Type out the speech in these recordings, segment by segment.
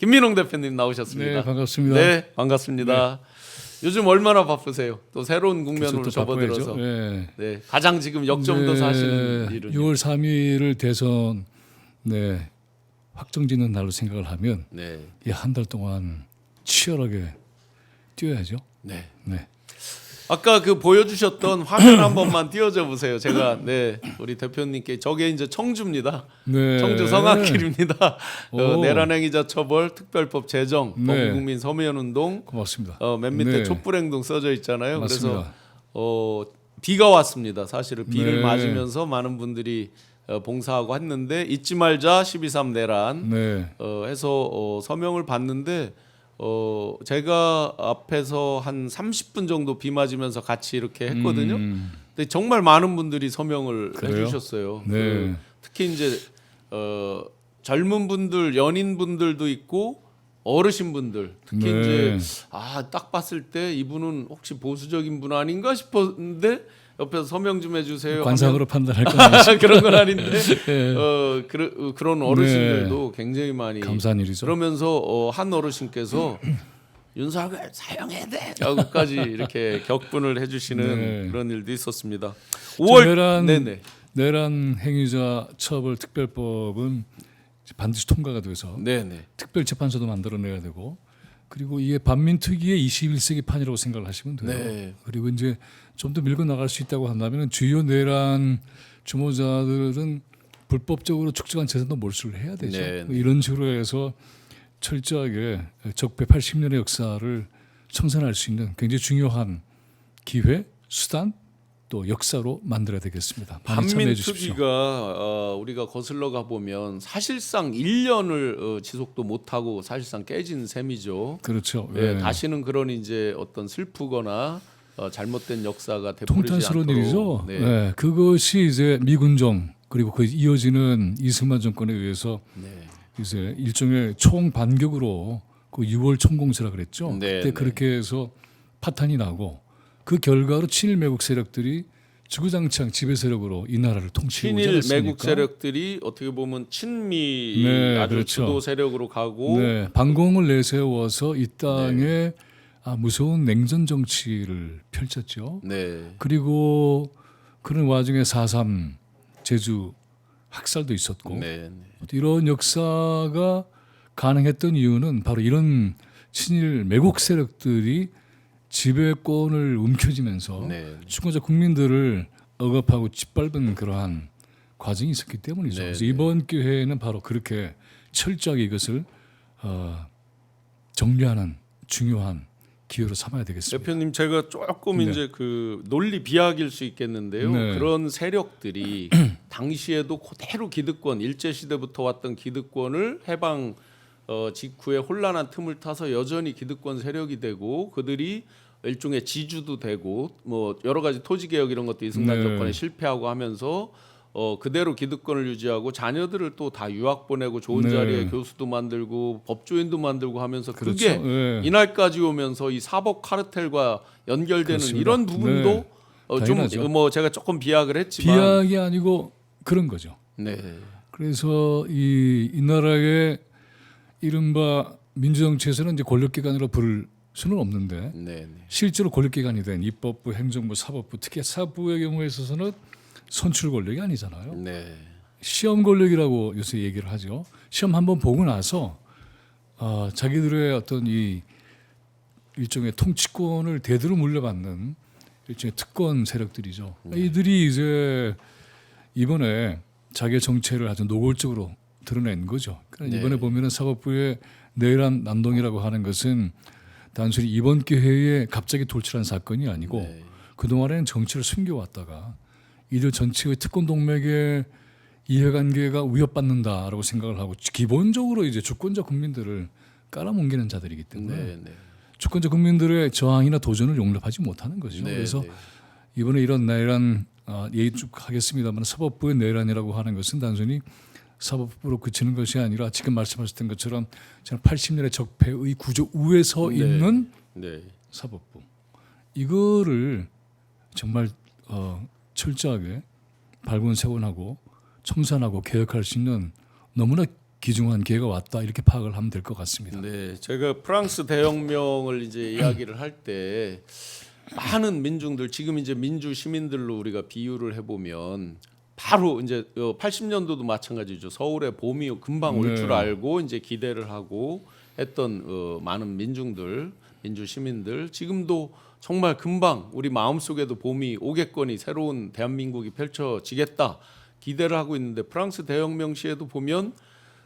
김민홍 대표님 나오셨습니다. 네, 반갑습니다. 네, 반갑습니다. 요즘 얼마나 바쁘세요? 또 새로운 국면으로 또 접어들어서 바빠야죠. 네. 네, 가장 지금 역점도사 하시는 일은 6월 3일을 대선 확정짓는 날로 생각을 하면 네, 이 한 달 동안 치열하게 뛰어야죠. 네. 네. 아까 그 보여주셨던 화면 한 번만 띄워줘 보세요. 제가 네 우리 대표님께 저게 이제 청주입니다. 네. 청주 성악길입니다. 오. 내란행위자 처벌 특별법 제정, 네. 범국민 서면운동, 고맙습니다. 맨 밑에 네. 촛불행동 써져 있잖아요. 맞습니다. 그래서 비가 왔습니다. 사실은 비를 네. 맞으면서 많은 분들이 봉사하고 했는데 잊지 말자 12.3 내란 네. 해서 서명을 받는데 제가 앞에서 한 30분 정도 비 맞으면서 같이 이렇게 했거든요. 근데 정말 많은 분들이 서명을 그래요? 해주셨어요. 네. 특히 이제 젊은 분들, 연인 분들도 있고 어르신 분들, 특히 네. 이제 딱 봤을 때 이분은 혹시 보수적인 분 아닌가 싶었는데 옆에서 서명 좀 해주세요. 관상으로 판단할 건 아니죠. 그런 건 아닌데 네. 그런 어르신들도 굉장히 많이 감사한 일이죠. 그러면서 한 어르신께서 윤석열 사형해야 돼 라고까지 이렇게 격분을 해주시는 네. 그런 일도 있었습니다. 내란 행위자 처벌 특별법은 반드시 통과가 돼서 네네. 특별재판소도 만들어내야 되고 그리고 이게 반민특위의 21세기 판이라고 생각을 하시면 돼요. 네. 그리고 이제 좀 더 밀고 나갈 수 있다고 한다면 주요 내란 주모자들은 불법적으로 축적한 재산도 몰수를 해야 되죠. 네. 이런 식으로 해서 철저하게 적폐 80년의 역사를 청산할 수 있는 굉장히 중요한 기회, 수단 또 역사로 만들어야 되겠습니다. 많이 참여해 주십시오. 한민특위가 우리가 거슬러 가 보면 사실상 1년을 지속도 못하고 사실상 깨진 셈이죠. 그렇죠. 네, 예. 다시는 그런 이제 어떤 슬프거나 잘못된 역사가 되풀이지 통탄스러운 않도록. 일이죠. 네. 네, 그것이 이제 미군정 그리고 그 이어지는 이승만 정권에 의해서 네. 이제 일종의 총 반격으로 그 6월 총공세라 그랬죠. 네, 그때 네. 그렇게 해서 파탄이 나고 그 결과로 친일 매국 세력들이 주구장창 지배 세력으로 이 나라를 통치하고 친일 있지 않습니까? 매국 세력들이 어떻게 보면 친미 네, 아주 그렇죠. 주도 세력으로 가고 네, 반공을 내세워서 이 땅에 무서운 냉전 정치를 펼쳤죠. 네. 그리고 그런 와중에 4.3 제주 학살도 있었고 네. 이런 역사가 가능했던 이유는 바로 이런 친일 매국 세력들이 지배권을 움켜쥐면서 네. 추구자 국민들을 억압하고 짓밟은 그러한 과정이 있었기 때문이죠. 네, 그래서 네. 이번 기회에는 바로 그렇게 철저하게 이것을 정리하는 중요한 기회로 삼아야 되겠습니다. 대표님 제가 조금 네. 이제 그 논리 비약일 수 있겠는데요. 네. 그런 세력들이 당시에도 그대로 기득권 일제 시대부터 왔던 기득권을 해방 직후에 혼란한 틈을 타서 여전히 기득권 세력이 되고 그들이 일종의 지주도 되고 뭐 여러 가지 토지 개혁 이런 것도 이승만 네. 정권에 실패하고 하면서 그대로 기득권을 유지하고 자녀들을 또 다 유학 보내고 좋은 네. 자리에 교수도 만들고 법조인도 만들고 하면서 그렇죠. 그게 네. 이날까지 오면서 이 사법 카르텔과 연결되는 그렇습니다. 이런 부분도 네. 당연하죠. 좀 뭐 제가 조금 비약을 했지만 비약이 아니고 그런 거죠. 네. 그래서 이 나라의 이른바 민주정치에서는 이제 권력기관으로 부를 수는 없는데 네. 실제로 권력기관이 된 입법부, 행정부, 사법부, 특히 사법부의 경우에 있어서는 선출 권력이 아니잖아요. 네. 시험 권력이라고 요새 얘기를 하죠. 시험 한번 보고 나서 자기들의 어떤 이 일종의 통치권을 대대로 물려받는 일종의 특권 세력들이죠. 이들이 이제 이번에 자기의 정체를 아주 노골적으로 드러낸 거죠. 그러니까 네. 이번에 보면은 사법부의 내란 난동이라고 하는 것은 단순히 이번 기회에 갑자기 돌출한 사건이 아니고 네. 그동안에는 정치를 숨겨왔다가 이들 전체의 특권 동맥의 이해관계가 위협받는다라고 생각을 하고 기본적으로 이제 주권자 국민들을 깔아뭉개는 자들이기 때문에 네. 네. 주권자 국민들의 저항이나 도전을 용납하지 못하는 거죠. 네. 그래서 네. 이번에 이런 내란 얘기 쭉 하겠습니다만 사법부의 내란이라고 하는 것은 단순히 사법부로 그치는 것이 아니라 지금 말씀하셨던 것처럼 80년의 적폐의 구조 위에 서 네. 있는 네. 사법부 이거를 정말 철저하게 발본색원하고 청산하고 개혁할 수 있는 너무나 귀중한 기회가 왔다 이렇게 파악을 하면 될 것 같습니다. 네, 제가 프랑스 대혁명을 이제 이야기를 할 때 많은 민중들 지금 이제 민주 시민들로 우리가 비유를 해보면 바로 이제 80년도도 마찬가지죠. 서울에 봄이 금방 올 줄 네. 알고 이제 기대를 하고 했던 많은 민중들, 민주 시민들 지금도 정말 금방 우리 마음속에도 봄이 오겠거니 새로운 대한민국이 펼쳐지겠다 기대를 하고 있는데 프랑스 대혁명 시에도 보면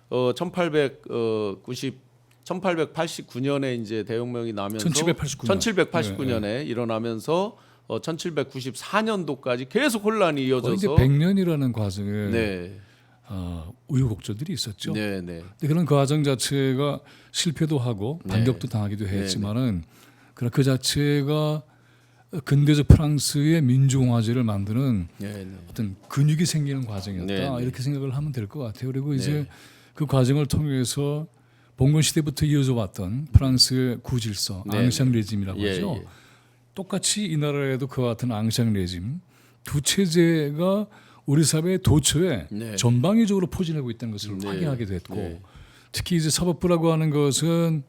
1889년에 이제 대혁명이 나면서 1789년에 일어나면서 1794년도까지 계속 혼란이 이어져서 이제 100년이라는 과정에 네. 우여곡절들이 있었죠. 네, 네. 근데 그런 과정 자체가 실패도 하고 반격도 당하기도 했지만은 그러나 그 자체가 근대적 프랑스의 민주공화제를 만드는 네, 네. 어떤 근육이 생기는 과정이었다 네, 네. 이렇게 생각을 하면 될 것 같아요. 그리고 이제 그 과정을 통해서 봉건 시대부터 이어져 왔던 프랑스의 구질서, 네, 앙샹 레짐이라고 예, 하죠. 예. 똑같이 이 나라에도 그와 같은 앙샹 레짐 두 체제가 우리 사회의 도처에 네. 전방위적으로 포진하고 있다는 것을 네. 확인하게 됐고 네. 특히 이제 사법부라고 하는 것은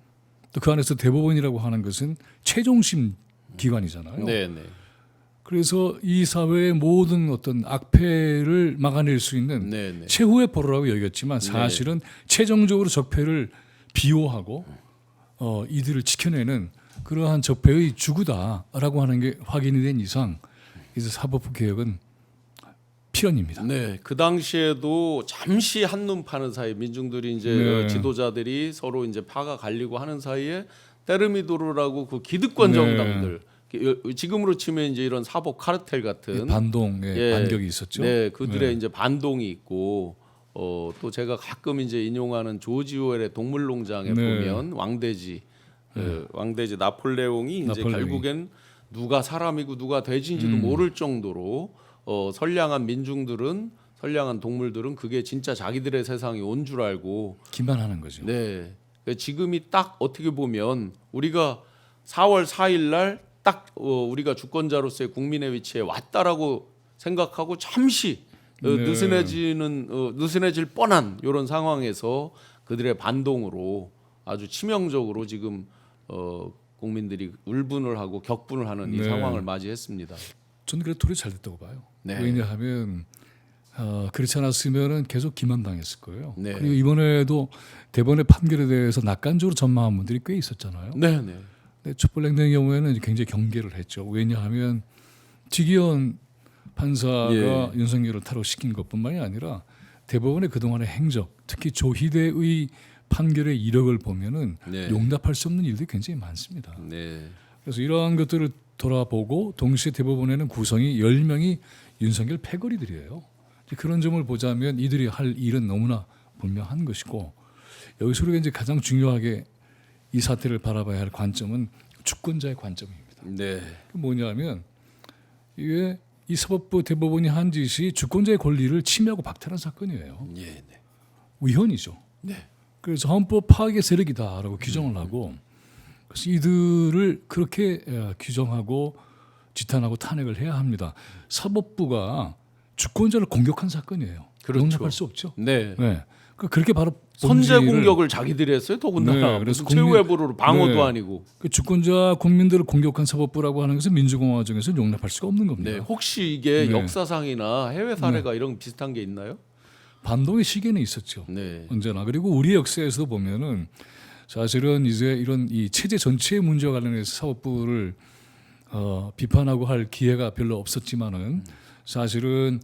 또 그 안에서 대법원이라고 하는 것은 최종심 기관이잖아요. 네, 네. 그래서 이 사회의 모든 어떤 악패를 막아낼 수 있는 네, 네. 최후의 보루라고 여겼지만 사실은 최종적으로 적폐를 비호하고 이들을 지켜내는 그러한 적폐의 주구다라고 하는 게 확인이 된 이상 이제 사법부 개혁은 필연입니다. 네, 그 당시에도 잠시 한눈 파는 사이 민중들이 이제 네. 지도자들이 서로 이제 파가 갈리고 하는 사이에 때르미도르라고 그 기득권 네. 정당들 지금으로 치면 이제 이런 사법 카르텔 같은 반동의 예. 반격이 있었죠. 네, 그들의 이제 반동이 있고 또 제가 가끔 이제 인용하는 조지 오웰의 동물농장에 네. 보면 왕돼지 왕돼지 나폴레옹이 이제 나폴레옹이. 결국엔 누가 사람이고 누가 돼지인지도 모를 정도로 선량한 민중들은 선량한 동물들은 그게 진짜 자기들의 세상이 온 줄 알고 기만하는 거죠. 네. 지금이 딱 어떻게 보면 우리가 4월 4일 날 딱 우리가 주권자로서의 국민의 위치에 왔다라고 생각하고 잠시 네. 느슨해질 뻔한 이런 상황에서 그들의 반동으로 아주 치명적으로 지금 국민들이 울분을 하고 격분을 하는 이 네. 상황을 맞이했습니다. 저는 그래도 도리 잘 됐다고 봐요. 네. 왜냐하면 그렇지 않았으면은 계속 기만당했을 거예요. 네. 그리고 이번에도 대법원의 판결에 대해서 낙관적으로 전망한 분들이 꽤 있었잖아요. 네, 네. 근데 촛불행동의 경우에는 굉장히 경계를 했죠. 왜냐하면 지기현 판사가 예. 윤석열을 탈옥시킨 것뿐만이 아니라 대법원의 그동안의 행적, 특히 조희대의 판결의 이력을 보면은 네. 용납할 수 없는 일들이 굉장히 많습니다. 네. 그래서 이러한 것들을 돌아보고 동시에 대법원에는 구성이 10명이 윤석열 패거리들이에요. 그런 점을 보자면 이들이 할 일은 너무나 분명한 것이고 여기서 우리가 이제 가장 중요하게 이 사태를 바라봐야 할 관점은 주권자의 관점입니다. 네. 뭐냐면 이게 이 사법부 대법원이 한 짓이 주권자의 권리를 침해하고 박탈한 사건이에요. 예, 네. 위헌이죠. 네. 그래서 헌법 파괴 세력이다라고 규정을 하고 그래서 이들을 그렇게 규정하고 지탄하고 탄핵을 해야 합니다. 사법부가 주권자를 공격한 사건이에요. 그렇죠. 용납할 수 없죠. 네. 네. 그렇게 바로 선제 본질을 공격을 자기들이 했어요. 더군다나 네, 무슨 그래서 최후의 보루로 방어도 네. 아니고. 그 주권자 국민들을 공격한 사법부라고 하는 것은 민주공화 중에서 용납할 수가 없는 겁니다. 네. 혹시 이게 네. 역사상이나 해외 사례가 이런 비슷한 게 있나요? 반동의 시기는 있었죠. 네. 언제나. 그리고 우리 역사에서도 보면은 사실은 이제 이런 이 체제 전체의 문제와 관련해서 사법부를 비판하고 할 기회가 별로 없었지만은 사실은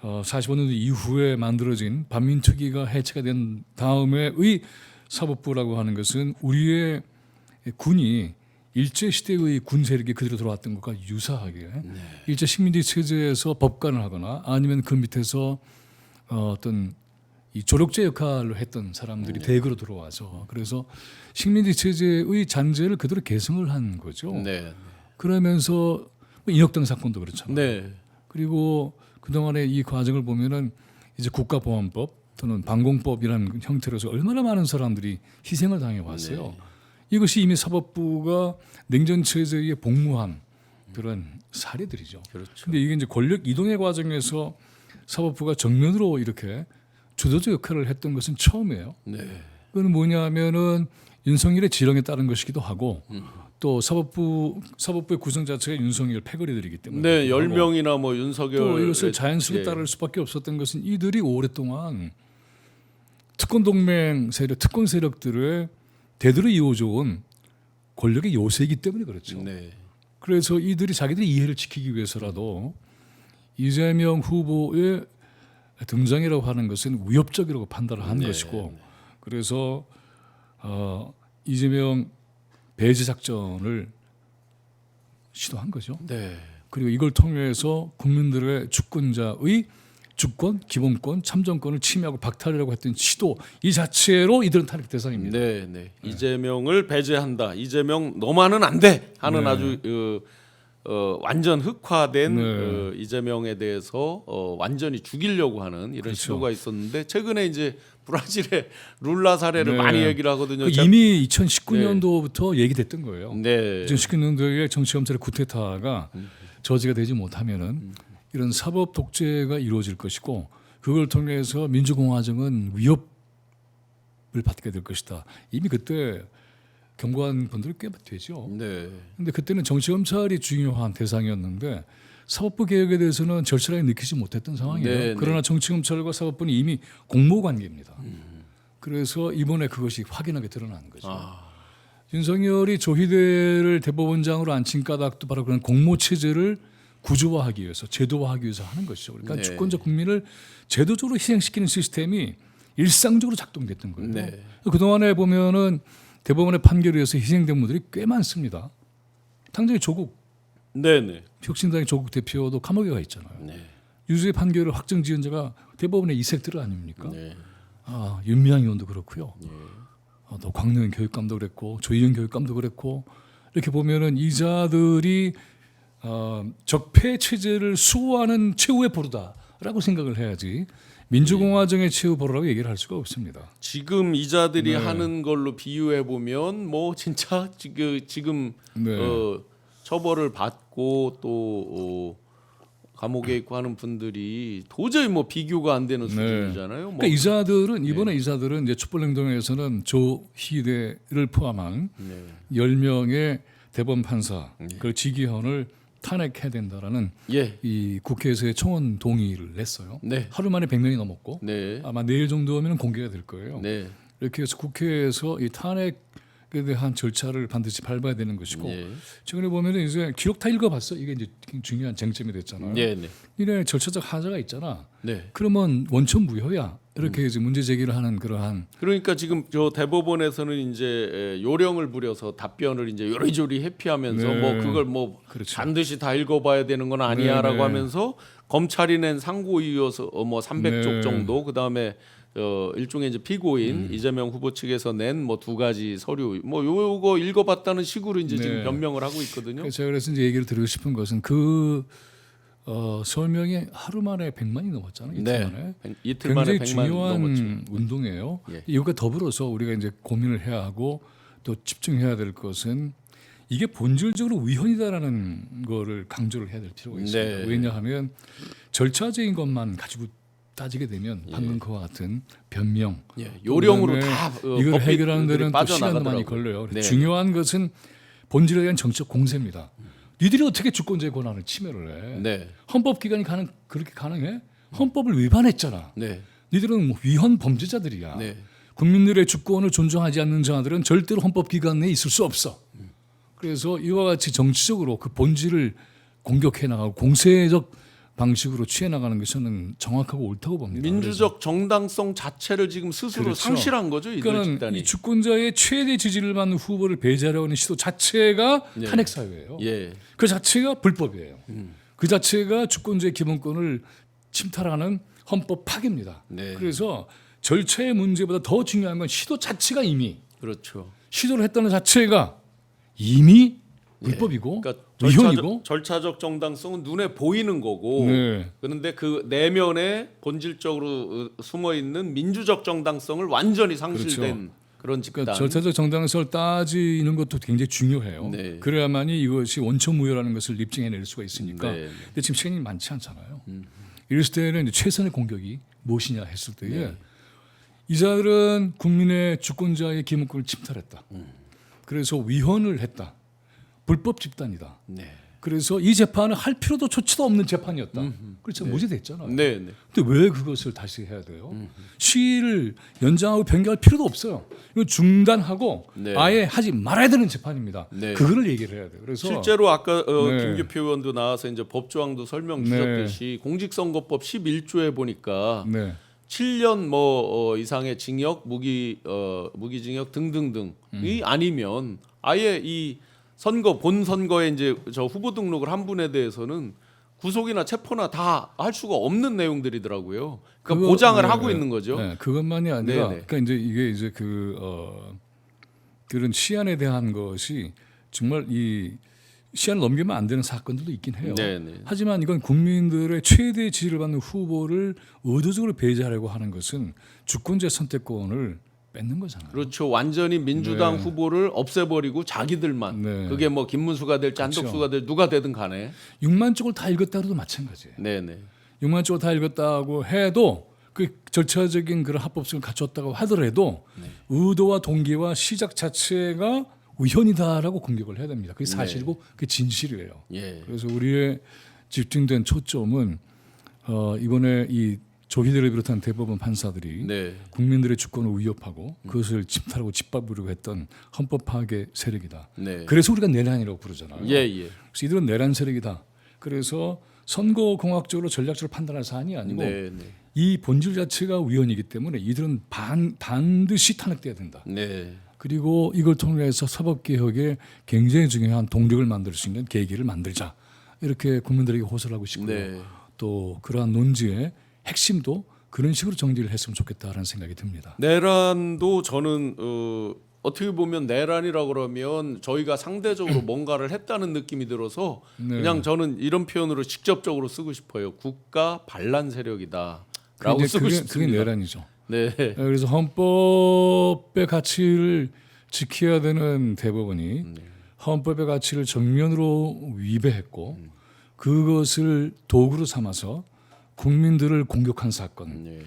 45년 이후에 만들어진 반민특위가 해체가 된 다음에의 사법부라고 하는 것은 우리의 군이 일제 시대의 군 세력이 그대로 들어왔던 것과 유사하게 일제 식민지 체제에서 법관을 하거나 아니면 그 밑에서 어떤 이 조력제 역할을 했던 사람들이 대거로 들어와서 그래서 식민지 체제의 잔재를 그대로 계승을 한 거죠. 네. 그러면서 인혁당 사건도 그렇잖아요. 네. 그리고 그동안의 이 과정을 보면은 이제 국가보안법 또는 방공법이라는 형태로서 얼마나 많은 사람들이 희생을 당해 왔어요. 네. 이것이 이미 사법부가 냉전 체제에 복무한 그런 사례들이죠. 그렇죠. 근데 이게 이제 권력 이동의 과정에서 사법부가 정면으로 이렇게 주도적 역할을 했던 것은 처음이에요. 네. 그건 뭐냐면은 윤석열의 지령에 따른 것이기도 하고 또 사법부의 구성 자체가 윤석열 패거리들이기 때문에 네, 10명이나 뭐 윤석열 또 이것을 자연스럽게 예. 따를 수밖에 없었던 것은 이들이 오랫동안 특권 동맹 세력, 특권 세력들의 대대로 이어져온 권력의 요새이기 때문에 그렇죠. 네. 그래서 이들이 자기들의 이해를 지키기 위해서라도 이재명 후보의 등장이라고 하는 것은 위협적이라고 판단을 한 네. 것이고 그래서 이재명 배제 작전을 시도한 거죠. 네. 그리고 이걸 통해서 국민들의 주권자의 주권, 기본권, 참정권을 침해하고 박탈하려고 했던 시도 이 자체로 이들은 탄핵 대상입니다. 네, 네. 이재명을 배제한다. 이재명 너만은 안 돼. 하는 네. 아주 완전 흑화된 네. 이재명에 대해서 완전히 죽이려고 하는 이런 그렇죠. 시도가 있었는데 최근에 이제 브라질의 룰라 사례를 네. 많이 얘기를 하거든요. 이미 2019년도부터 얘기됐던 거예요. 네. 2019년도에 정치검찰의 쿠데타가 저지가 되지 못하면은 이런 사법 독재가 이루어질 것이고 그걸 통해서 민주공화정은 위협을 받게 될 것이다. 이미 그때 경고한 분들이 꽤 되죠. 네. 근데 그때는 정치검찰이 중요한 대상이었는데 사법부 개혁에 대해서는 절실하게 느끼지 못했던 상황이에요. 네, 그러나 정치검찰과 사법부는 이미 공모관계입니다. 그래서 이번에 그것이 확인하게 드러나는 거죠. 아. 윤석열이 조희대를 대법원장으로 앉힌 까닭도 바로 그런 공모 체제를 구조화하기 위해서 제도화하기 위해서 하는 것이죠. 그러니까 네. 주권적 국민을 제도적으로 희생시키는 시스템이 일상적으로 작동됐던 거예요. 네. 그동안에 보면은 대법원의 판결에 의해서 희생된 분들이 꽤 많습니다. 당장에 조국 네, 네. 혁신당의 조국 대표도 감옥에 가 있잖아요. 네. 유죄 판결을 확정지은자가 대법원의 이색들 아닙니까? 네. 윤미향 의원도 그렇고요. 네. 또 광명현 교육감도 그랬고 조희연 교육감도 그랬고 이렇게 보면은 이자들이 적폐 체제를 수호하는 최후의 보루다라고 생각을 해야지 민주공화정의 최후 보루라고 얘기를 할 수가 없습니다. 지금 이자들이 네. 하는 걸로 비유해 보면 뭐 진짜 지금 네. 처벌을 받고 또 감옥에 있고 하는 분들이 도저히 뭐 비교가 안 되는 수준이잖아요. 뭐. 그러니까 이자들은 이번에 이자들은 이제 촛불행동에서는 조희대를 포함한 네. 10명의 대법원 판사 그 지기현을 탄핵해야 된다라는 예. 이 국회에서의 청원 동의를 냈어요. 네. 하루 만에 100명이 넘었고 네. 아마 내일 정도면 공개가 될 거예요. 네. 이렇게 해서 국회에서 이 탄핵에 대한 절차를 반드시 밟아야 되는 것이고 예. 최근에 보면은 이제 기록 다 읽어봤어. 이게 이제 중요한 쟁점이 됐잖아요. 네. 네. 이래 절차적 하자가 있잖아. 네. 그러면 원천 무효야. 이렇게 이제 문제 제기를 하는 그러한 그러니까 지금 저 대법원에서는 이제 요령을 부려서 답변을 이제 요리조리 회피하면서 네. 뭐 그걸 뭐 그렇죠. 반드시 다 읽어봐야 되는 건 아니야라고 네. 하면서 검찰이 낸 상고이어서 뭐 300쪽 네. 정도 그다음에 일종의 이제 피고인 이재명 후보 측에서 낸 뭐 2가지 서류 뭐 요거 읽어봤다는 식으로 이제 지금 네. 변명을 하고 있거든요. 제가 그래서 이제 얘기를 드리고 싶은 것은 그 서명이 하루 만에 100만이 넘었잖아요. 이틀 만에. 이틀 만에 굉장히 100만 중요한 넘었죠. 운동이에요. 예. 이것과 더불어서 우리가 이제 고민을 해야 하고 또 집중해야 될 것은 이게 본질적으로 위헌이다라는 거를 강조를 해야 될 필요가 있습니다. 네. 왜냐하면 절차적인 것만 가지고 따지게 되면 방금 그와 같은 변명, 예, 요령으로 그다음에 다 이걸 법이 해결하는 데는 또 시간도 빠져나가더라고요. 많이 걸려요. 네. 중요한 것은 본질에 대한 정치적 공세입니다. 니들이 어떻게 주권자의 권한을 침해를 해? 네, 헌법기관이 그렇게 가능해? 헌법을 위반했잖아. 네, 니들은 뭐 위헌 범죄자들이야. 네. 국민들의 주권을 존중하지 않는 자들은 절대로 헌법기관 내에 있을 수 없어. 그래서 이와 같이 정치적으로 그 본질을 공격해 나가고 공세적 방식으로 취해 나가는 게 저는 정확하고 옳다고 봅니다. 민주적 정당성 자체를 지금 스스로 그렇죠. 상실한 거죠. 이들 그러니까 집단이. 이 주권자의 최대 지지를 받는 후보를 배제하려고 하는 시도 자체가 네. 탄핵 사회예요. 예, 그 자체가 불법이에요. 그 자체가 주권자의 기본권을 침탈하는 헌법 파괴입니다. 네. 그래서 절차의 문제보다 더 중요한 건 시도 자체가 이미 그렇죠. 시도를 했다는 자체가 이미 불법이고 그러니까 위헌이고 절차적 정당성은 눈에 보이는 거고. 네. 그런데 그 내면에 본질적으로 숨어 있는 민주적 정당성을 완전히 상실된 그런 집단. 그러니까 절차적 정당성을 따지는 것도 굉장히 중요해요. 네. 그래야만이 이것이 원천무효라는 것을 입증해낼 수가 있으니까. 네. 근데 지금 시간이 많지 않잖아요. 이랬을 때는 이제 최선의 공격이 무엇이냐 했을 때에 이자들은 국민의 주권자의 기본권을 침탈했다. 그래서 위헌을 했다. 불법 집단이다. 네. 그래서 이 재판을 할 필요도 조치도 없는 재판이었다. 그래서 무죄됐잖아요. 네, 네. 근데 왜 그것을 다시 해야 돼요? 시위를 연장하고 변경할 필요도 없어요. 이거 중단하고 네. 아예 하지 말아야 되는 재판입니다. 네. 그거를 얘기를 해야 돼요. 그래서 실제로 아까 네. 김규표 의원도 나와서 이제 법조항도 설명 주셨듯이 공직선거법 11조에 보니까 네. 7년 이상의 징역, 무기징역 등등등이 아니면 아예 이 본 선거에 이제 저 후보 등록을 한 분에 대해서는 구속이나 체포나 다 할 수가 없는 내용들이더라고요. 그러니까 보장을 하고 있는 거죠. 네, 그것만이 아니라, 네네. 그러니까 이제 이게 이제 그런 시한에 대한 것이 정말 이 시한을 넘기면 안 되는 사건들도 있긴 해요. 네네. 하지만 이건 국민들의 최대 지지를 받는 후보를 의도적으로 배제하려고 하는 것은 주권자의 선택권을 뺏는 거잖아요. 그렇죠. 완전히 민주당 네. 후보를 없애버리고 자기들만 네. 그게 뭐 김문수가 될지 그렇죠. 한덕수가 될지 누가 되든 간에 6만 쪽을 다 읽었다 해도 마찬가지예요. 네네. 6만 쪽을 다 읽었다고 해도 그 절차적인 그런 합법성을 갖췄다고 하더라도 의도와 동기와 시작 자체가 위헌이다라고 공격을 해야 됩니다. 그게 사실이고 그게 진실이에요. 예. 그래서 우리의 집중된 초점은 이번에 이 조희대를 비롯한 대법원 판사들이 네. 국민들의 주권을 위협하고 그것을 침탈하고 짓밟으려고 했던 헌법 파괴 세력이다. 네. 그래서 우리가 내란이라고 부르잖아요. 예. 그래서 이들은 내란 세력이다. 그래서 선거공학적으로 전략적으로 판단할 사안이 아니고 네. 네. 이 본질 자체가 위헌이기 때문에 이들은 반드시 탄핵돼야 된다. 네. 그리고 이걸 통해서 사법개혁에 굉장히 중요한 동력을 만들 수 있는 계기를 만들자. 이렇게 국민들에게 호소를 하고 싶고요. 네. 또 그러한 논지의 핵심도 그런 식으로 정리를 했으면 좋겠다라는 생각이 듭니다. 내란도 저는 어떻게 보면 내란이라고 그러면 저희가 상대적으로 뭔가를 했다는 느낌이 들어서 네. 그냥 저는 이런 표현으로 직접적으로 쓰고 싶어요. 국가 반란 세력이다라고 쓰고 그게 싶습니다. 내란이죠. 네. 그래서 헌법의 가치를 지켜야 되는 대법원이 헌법의 가치를 정면으로 위배했고 그것을 도구로 삼아서 국민들을 공격한 사건. 네.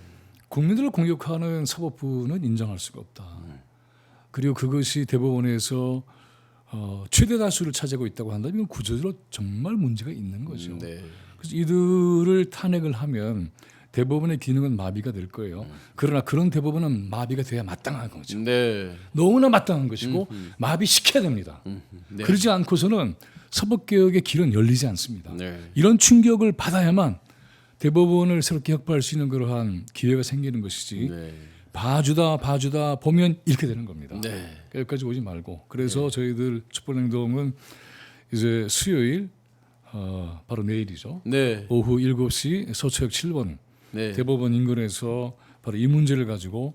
국민들을 공격하는 사법부는 인정할 수가 없다. 그리고 그것이 대법원에서 최대 다수를 차지하고 있다고 한다면 이건 구조적으로 정말 문제가 있는 거죠. 네. 그래서 이들을 탄핵을 하면 대법원의 기능은 마비가 될 거예요. 그러나 그런 대법원은 마비가 돼야 마땅한 거죠. 네. 너무나 마땅한 것이고 마비시켜야 됩니다. 네. 그러지 않고서는 사법개혁의 길은 열리지 않습니다. 네. 이런 충격을 받아야만 대법원을 새롭게 혁파할 수 있는 그러한 기회가 생기는 것이지 네. 봐주다 보면 이렇게 되는 겁니다. 네. 여기까지 오지 말고 그래서 저희들 촛불행동은 이제 수요일 바로 내일이죠. 네. 오후 7시 서초역 7번 네. 대법원 인근에서 바로 이 문제를 가지고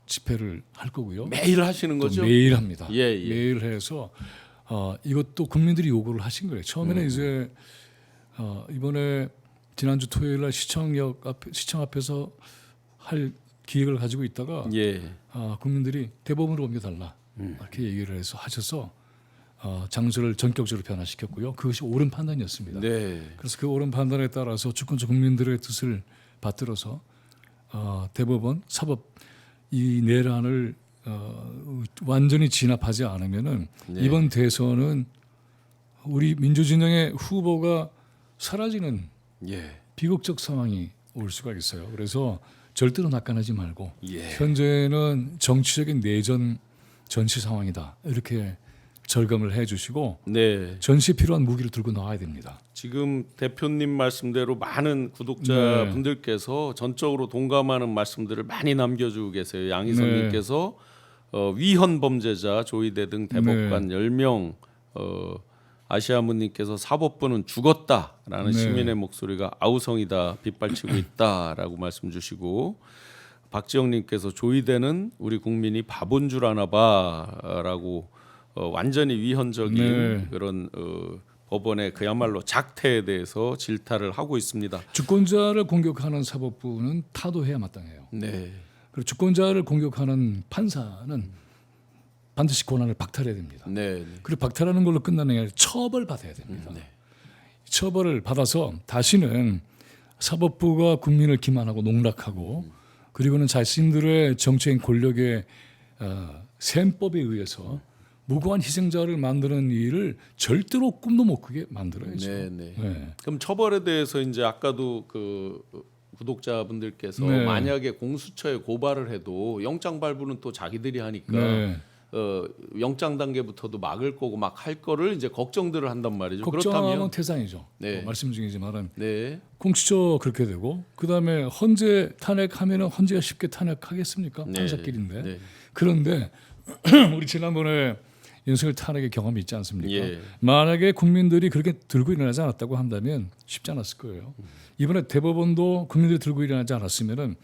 집회를 할 거고요. 매일 하시는 또 거죠? 매일 합니다. 예, 예. 매일 해서 이것도 국민들이 요구를 하신 거예요. 처음에는 이제 이번에 지난주 토요일 날 시청 앞에서 할 기획을 가지고 있다가 예. 국민들이 대법원으로 옮겨달라 이렇게 얘기를 해서 하셔서 장소를 전격적으로 변화시켰고요. 그것이 옳은 판단이었습니다. 네. 그래서 그 옳은 판단에 따라서 주권자 국민들의 뜻을 받들어서 대법원 사법 이 내란을 완전히 진압하지 않으면은 네. 이번 대선은 우리 민주진영의 후보가 사라지는 예. 비극적 상황이 올 수가 있어요. 그래서 절대로 낙관하지 말고 예. 현재는 정치적인 내전 전시 상황이다. 이렇게 절감을 해주시고 네. 전시에 필요한 무기를 들고 나와야 됩니다. 지금 대표님 말씀대로 많은 구독자분들께서 전적으로 동감하는 말씀들을 많이 남겨주고 계세요. 양희선님께서 위헌 범죄자 조희대 등 대법관 10명 아시아문님께서 사법부는 죽었다라는 네. 시민의 목소리가 아우성이다 빗발치고 있다라고 말씀 주시고 박지영님께서 조희대는 우리 국민이 바본 줄 아나봐라고 완전히 위헌적인 네. 그런 법원의 그야말로 작태에 대해서 질타를 하고 있습니다. 주권자를 공격하는 사법부는 타도해야 마땅해요. 네, 그리고 주권자를 공격하는 판사는 반드시 권한을 박탈해야 됩니다. 네, 그리고 박탈하는 걸로 끝나는 게 아니라 처벌받아야 됩니다. 네. 처벌을 받아서 다시는 사법부가 국민을 기만하고 농락하고 그리고는 자신들의 정치인 권력의 셈법에 의해서 무고한 희생자를 만드는 일을 절대로 꿈도 못 꾸게 만들어야죠. 네. 네. 그럼 처벌에 대해서 이제 아까도 그 구독자분들께서 네. 만약에 공수처에 고발을 해도 영장 발부는 또 자기들이 하니까 네. 영장 단계부터도 막을 거고 막 할 거를 이제 걱정들을 한단 말이죠. 걱정하면 그렇다면 태산이죠. 네. 말씀 중이지만은 네. 공수처 그렇게 되고 그다음에 헌재 탄핵하면은 헌재가 쉽게 탄핵하겠습니까? 네. 판사끼리인데. 네. 그런데 우리 지난번에 윤석열 탄핵의 경험이 있지 않습니까? 예. 만약에 국민들이 그렇게 들고 일어나지 않았다고 한다면 쉽지 않았을 거예요. 이번에 대법원도 국민들이 들고 일어나지 않았으면은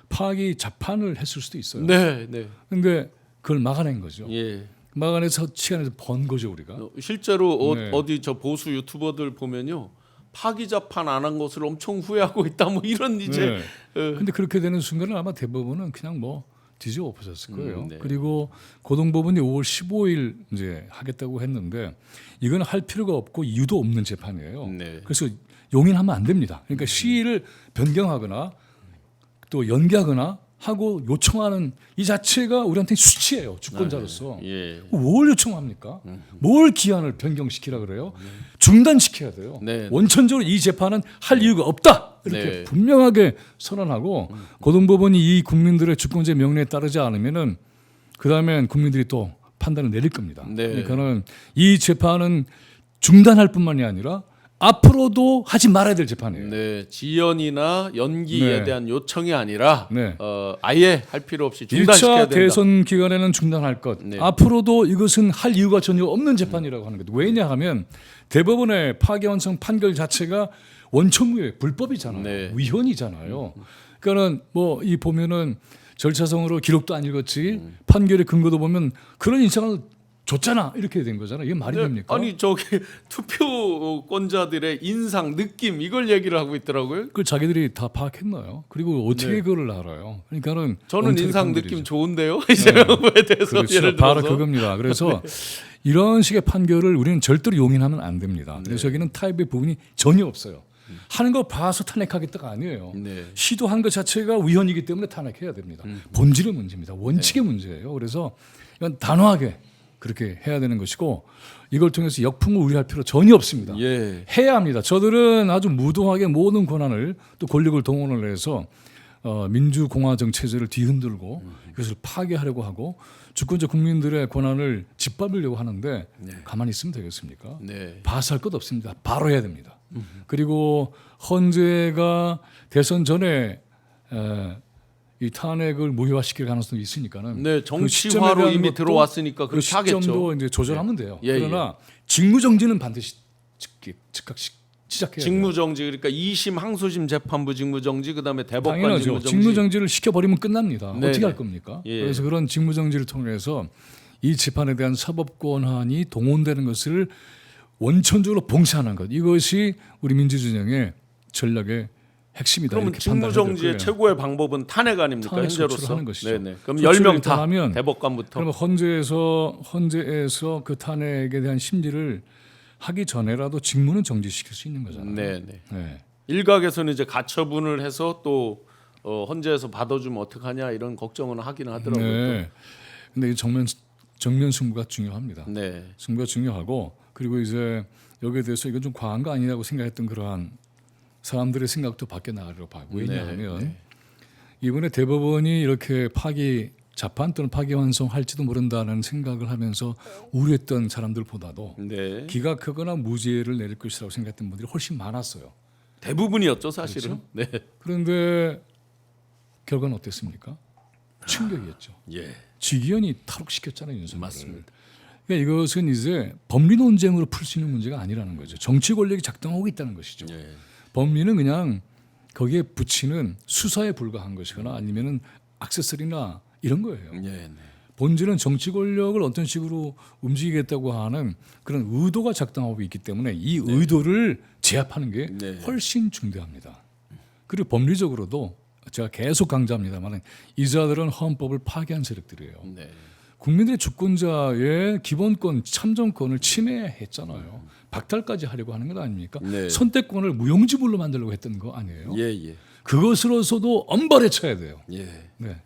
파기 자판을 했을 수도 있어요. 네. 네. 근데 그걸 막아낸 거죠. 예. 막아내서 시간에서 번 거죠 우리가. 실제로 네. 어디 저 보수 유튜버들 보면요. 파기자판 안 한 것을 엄청 후회하고 있다 뭐 이런 이제 네. 근데 그렇게 되는 순간은 아마 대법원은 그냥 뭐 뒤집어 엎어졌을 거예요. 네. 그리고 고등법원이 5월 15일 이제 하겠다고 했는데 이건 할 필요가 없고 이유도 없는 재판이에요. 네. 그래서 용인하면 안 됩니다. 그러니까 시일을 변경하거나 또 연기하거나 하고 요청하는 이 자체가 우리한테 수치예요. 주권자로서. 예. 뭘 요청합니까? 뭘 기한을 변경시키라 그래요? 중단시켜야 돼요. 네. 원천적으로 이 재판은 할 이유가 없다. 이렇게 네. 분명하게 선언하고 고등법원이 이 국민들의 주권자 명령에 따르지 않으면은 그다음엔 국민들이 또 판단을 내릴 겁니다. 네. 그러니까는 이 재판은 중단할 뿐만이 아니라 앞으로도 하지 말아야 될 재판이에요. 네, 지연이나 연기에 네. 대한 요청이 아니라 네. 아예 할 필요 없이 중단시켜야 1차 된다. 대선 기간에는 중단할 것. 네. 앞으로도 이것은 할 이유가 전혀 없는 재판이라고 하는 거죠. 왜냐하면 대법원의 파기환송 판결 자체가 원천무효 불법이잖아요. 네. 위헌이잖아요. 그러니까는 뭐 이 보면은 절차상으로 기록도 안 읽었지 판결의 근거도 보면 그런 인상을 줬잖아 이렇게 된 거잖아. 이게 말이 네, 됩니까? 아니 저기 투표권자들의 인상, 느낌 이걸 얘기를 하고 있더라고요. 그걸 자기들이 다 파악했나요? 그리고 어떻게 네. 그걸 알아요? 그러니까는 저는 엉터리 인상 판결이죠. 느낌 좋은데요. 이 제목에 대해서 그렇죠. 예를 들어서 바로 그겁니다. 그래서 이런 식의 판결을 우리는 절대로 용인하면 안 됩니다. 그래서 여기는 타협의 부분이 전혀 없어요. 하는 거 봐서 탄핵하겠다가 아니에요. 네. 시도한 것 자체가 위헌이기 때문에 탄핵해야 됩니다. 본질의 문제입니다. 원칙의 문제예요. 그래서 이건 단호하게 그렇게 해야 되는 것이고 이걸 통해서 역풍을 우려할 필요 전혀 없습니다. 예. 해야 합니다. 저들은 아주 무도하게 모든 권한을 또 권력을 동원을 해서 민주공화정 체제를 뒤흔들고 이것을 파괴하려고 하고 주권자 국민들의 권한을 짓밟으려고 하는데 가만히 있으면 되겠습니까? 네. 봐서 할 것 없습니다. 바로 해야 됩니다. 그리고 헌재가 대선 전에 이 탄핵을 무효화시킬 가능성이 있으니까는 네, 그 시점에 정치화로 대한 이미 것도 들어왔으니까 그 그렇게 하겠죠. 시점도 이제 조절하면 돼요. 예, 그러나 직무정지는 반드시 즉각 시작해야 돼요. 직무정지 그러니까 2심 항소심 재판부 직무정지 그다음에 대법관 당연하죠. 직무정지. 직무정지를 시켜버리면 끝납니다. 네네. 어떻게 할 겁니까? 예. 그래서 그런 직무정지를 통해서 이 재판에 대한 사법 권한이 동원되는 것을 원천적으로 봉쇄하는 것. 이것이 우리 민주진영의 전략의 핵심이다. 그러면 이렇게 판단해야 될 직무정지의 거예요. 최고의 방법은 탄핵 아닙니까? 탄핵 소추를 현재로서. 하는 것이죠. 네네. 그럼 소추를 10명 일단 다 하면 대법관부터. 그러면 헌재에서 그 탄핵에 대한 심리를 하기 전에라도 직무는 정지시킬 수 있는 거잖아요. 네네. 네. 일각에서는 이제 가처분을 해서 또 헌재에서 받아주면 어떡하냐 이런 걱정은 하긴 하더라고요. 네. 근데 이 정면 승부가 중요합니다. 네. 승부가 중요하고 그리고 이제 여기에 대해서 이건 좀 과한 거 아니냐고 생각했던 그러한 사람들의 생각도 바뀌어 나가려고 봐요. 왜냐하면 네. 이번에 대법원이 이렇게 파기 자판 또는 파기환송할지도 모른다는 생각을 하면서 우려했던 사람들보다도 네. 기각하거나 무죄를 내릴 것이라고 생각했던 분들이 훨씬 많았어요. 대부분이었죠 사실은. 네. 그런데 결과는 어땠습니까? 충격이었죠. 예. 직위원이 탈옥시켰잖아요, 윤석열을. 맞습니다. 그러니까 이것은 이제 법리 논쟁으로 풀 수 있는 문제가 아니라는 거죠. 정치 권력이 작동하고 있다는 것이죠. 예. 법리는 그냥 거기에 붙이는 수사에 불과한 것이거나 아니면은 액세서리나 이런 거예요. 예. 네. 본질은 정치 권력을 어떤 식으로 움직이겠다고 하는 그런 의도가 작동하고 있기 때문에 이 의도를 제압하는 게 네. 훨씬 중대합니다. 그리고 법리적으로도 제가 계속 강조합니다만 이자들은 헌법을 파괴한 세력들이에요. 네. 국민들의 주권자의 기본권, 참정권을 침해했잖아요. 박탈까지 하려고 하는 것 아닙니까? 네. 선택권을 무용지물로 만들려고 했던 거 아니에요? 예. 예. 그것으로서도 엄벌에 쳐야 돼요. 예. 네.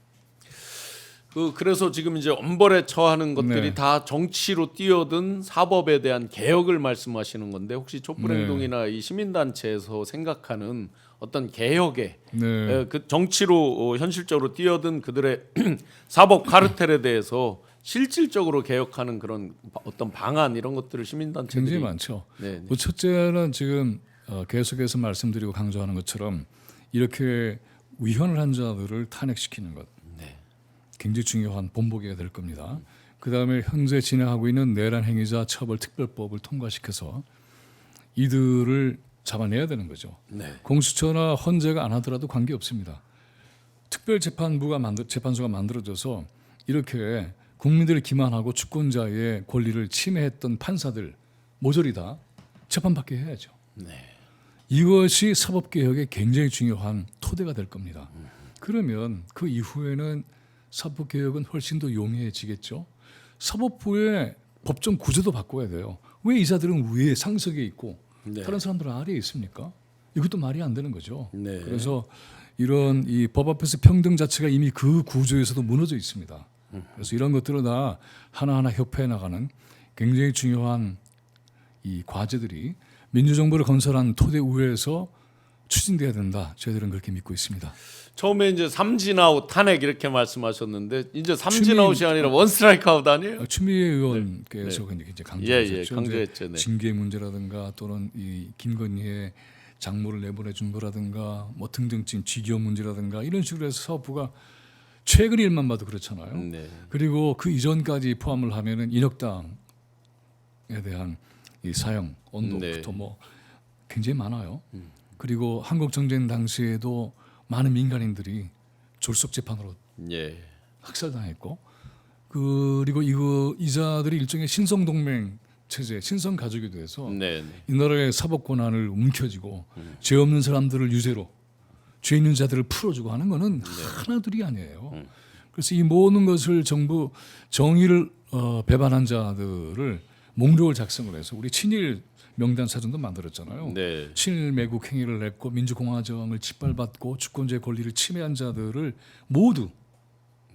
그래서 지금 이제 엄벌에 처하는 것들이 네. 다 정치로 뛰어든 사법에 대한 개혁을 말씀하시는 건데 혹시 촛불행동이나 이 시민단체에서 생각하는 어떤 개혁의 네. 그 정치로 현실적으로 뛰어든 그들의 사법 카르텔에 대해서 실질적으로 개혁하는 그런 어떤 방안 이런 것들을 시민단체들이 굉장히 많죠. 네, 네. 그 첫째는 지금 계속해서 말씀드리고 강조하는 것처럼 이렇게 위헌을 한 자들을 탄핵시키는 것 네. 굉장히 중요한 본보기가 될 겁니다. 그다음에 현재 진행하고 있는 내란 행위자 처벌 특별법을 통과시켜서 이들을 잡아내야 되는 거죠. 네. 공수처나 헌재가 안 하더라도 관계 없습니다. 재판소가 만들어져서 이렇게 국민들을 기만하고 주권자의 권리를 침해했던 판사들 모조리 다 재판받게 해야죠. 네. 이것이 사법개혁의 굉장히 중요한 토대가 될 겁니다. 그러면 그 이후에는 사법개혁은 훨씬 더 용이해지겠죠. 사법부의 법정 구조도 바꿔야 돼요. 왜 이사들은 위에 상석에 있고 네. 다른 사람들은 아래에 있습니까? 이것도 말이 안 되는 거죠. 네. 그래서 이런 이 법 앞에서 평등 자체가 이미 그 구조에서도 무너져 있습니다. 그래서 이런 것들을 다 하나하나 협회해 나가는 굉장히 중요한 이 과제들이 민주정부를 건설한 토대 위에서 추진돼야 된다. 저희들은 그렇게 믿고 있습니다. 처음에 이제 삼진아웃 탄핵 이렇게 말씀하셨는데 이제 삼진아웃이 아니라 원 스트라이크 아웃 아니에요? 추미애 의원께서 굉장히 강조하셨죠. 강조했죠. 네. 징계 문제라든가 또는 이 김건희의 장모를 내보내 준 거라든가 뭐 등등증 쥐교 문제라든가 이런 식으로 해서 사법부가 최근 일만 봐도 그렇잖아요. 네. 그리고 그 이전까지 포함을 하면은 인혁당에 대한 이 사형 언도부터 네. 뭐 굉장히 많아요. 그리고 한국 정쟁 당시에도 많은 민간인들이 졸속 재판으로 예. 학살당했고 그리고 이자들이 일종의 신성 동맹 체제, 신성 가족이 돼서 네. 네. 이 나라의 사법 권한을 움켜쥐고 죄 없는 사람들을 유죄로 죄 있는 자들을 풀어주고 하는 거는 하나둘이 아니에요. 그래서 이 모든 것을 정부 정의를 배반한 자들을 목록을 작성을 해서 우리 친일 명단 사전도 만들었잖아요. 네. 친일 매국 행위를 했고 민주공화정을 짓밟았고 주권자의 권리를 침해한 자들을 모두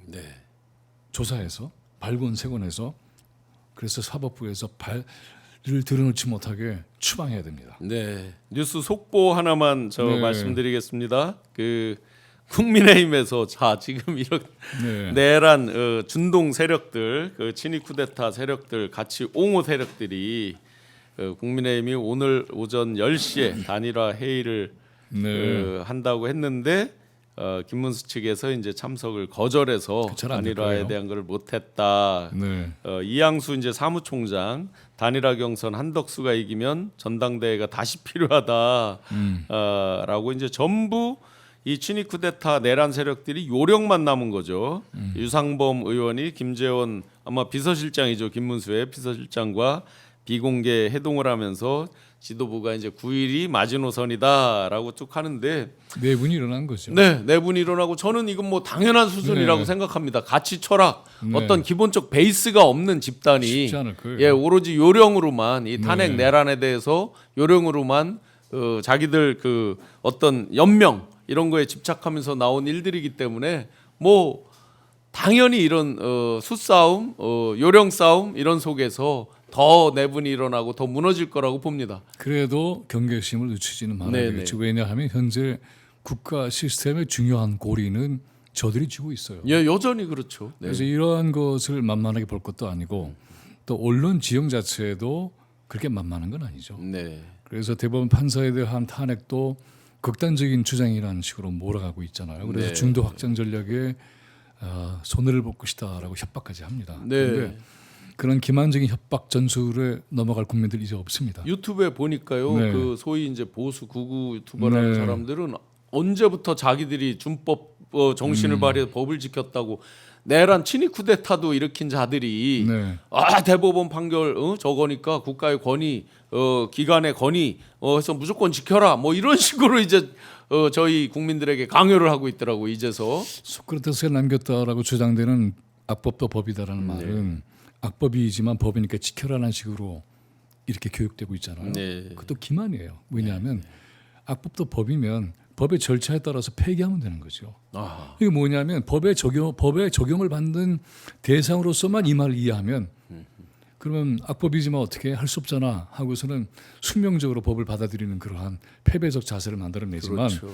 네. 조사해서 발권세권해서 그래서 사법부에서 발을 들여놓지 못하게 추방해야 됩니다. 네. 뉴스 속보 하나만 네. 말씀드리겠습니다. 그 국민의힘에서 자 지금 이런 네. 내란 준동 세력들, 그 친위 쿠데타 세력들 같이 옹호 세력들이 국민의힘이 오늘 오전 10시에 단일화 회의를 네. 한다고 했는데 김문수 측에서 이제 참석을 거절해서 잘안 될 단일화에 거예요. 대한 걸 못했다. 네. 이양수 이제 사무총장 단일화 경선 한덕수가 이기면 전당대회가 다시 필요하다라고 이제 전부 이 친위 쿠데타 내란 세력들이 요령만 남은 거죠. 유상범 의원이 김재원 아마 비서실장이죠. 김문수의 비서실장과 비공개 회동을 하면서 지도부가 이제 9일이 마지노선이다라고 쭉 하는데 내분이 일어난 거죠. 네, 내분이 일어나고 저는 이건 뭐 당연한 수준이라고 네. 생각합니다. 가치 철학 네. 어떤 기본적 베이스가 없는 집단이 쉽지 않을 거예요. 예, 오로지 요령으로만 이 탄핵 네. 내란에 대해서 요령으로만 자기들 그 어떤 연명 이런 거에 집착하면서 나온 일들이기 때문에 뭐 당연히 이런 수싸움, 요령 싸움 이런 속에서 더 내분이 일어나고 더 무너질 거라고 봅니다. 그래도 경계심을 늦추지는 말아야 네네. 되겠죠. 왜냐하면 현재 국가 시스템의 중요한 고리는 저들이 쥐고 있어요. 예, 여전히 그렇죠. 네. 그래서 이러한 것을 만만하게 볼 것도 아니고 또 언론 지형 자체도 그렇게 만만한 건 아니죠. 네. 그래서 대법원 판사에 대한 탄핵도 극단적인 주장이라는 식으로 몰아가고 있잖아요. 그래서 네. 중도 확장 전략에 손해를 볼 것이다라고 협박까지 합니다. 네. 그런데 그런 기만적인 협박 전술에 넘어갈 국민들이 이제 없습니다. 유튜브에 보니까요. 네. 그 소위 이제 보수 구구 유튜버라는 네. 사람들은 언제부터 자기들이 준법 정신을 발휘해서 법을 지켰다고 내란 친위 쿠데타도 일으킨 자들이 네. 대법원 판결 저거니까 국가의 권위 기관의 권위 해서 무조건 지켜라 뭐 이런 식으로 이제 저희 국민들에게 강요를 하고 있더라고 이제서. 소크라테스가 남겼다라고 주장되는 악법도 법이다라는 말은 악법이지만 법이니까 지켜라는 식으로 이렇게 교육되고 있잖아요. 네. 그것도 기만이에요. 왜냐하면 악법도 법이면 법의 절차에 따라서 폐기하면 되는 거죠. 아, 이게 뭐냐면 법의 적용을 받는 대상으로서만 이 말을 이해하면 그러면 악법이지만 어떻게 할 수 없잖아 하고서는 숙명적으로 법을 받아들이는 그러한 패배적 자세를 만들어내지만 그렇죠.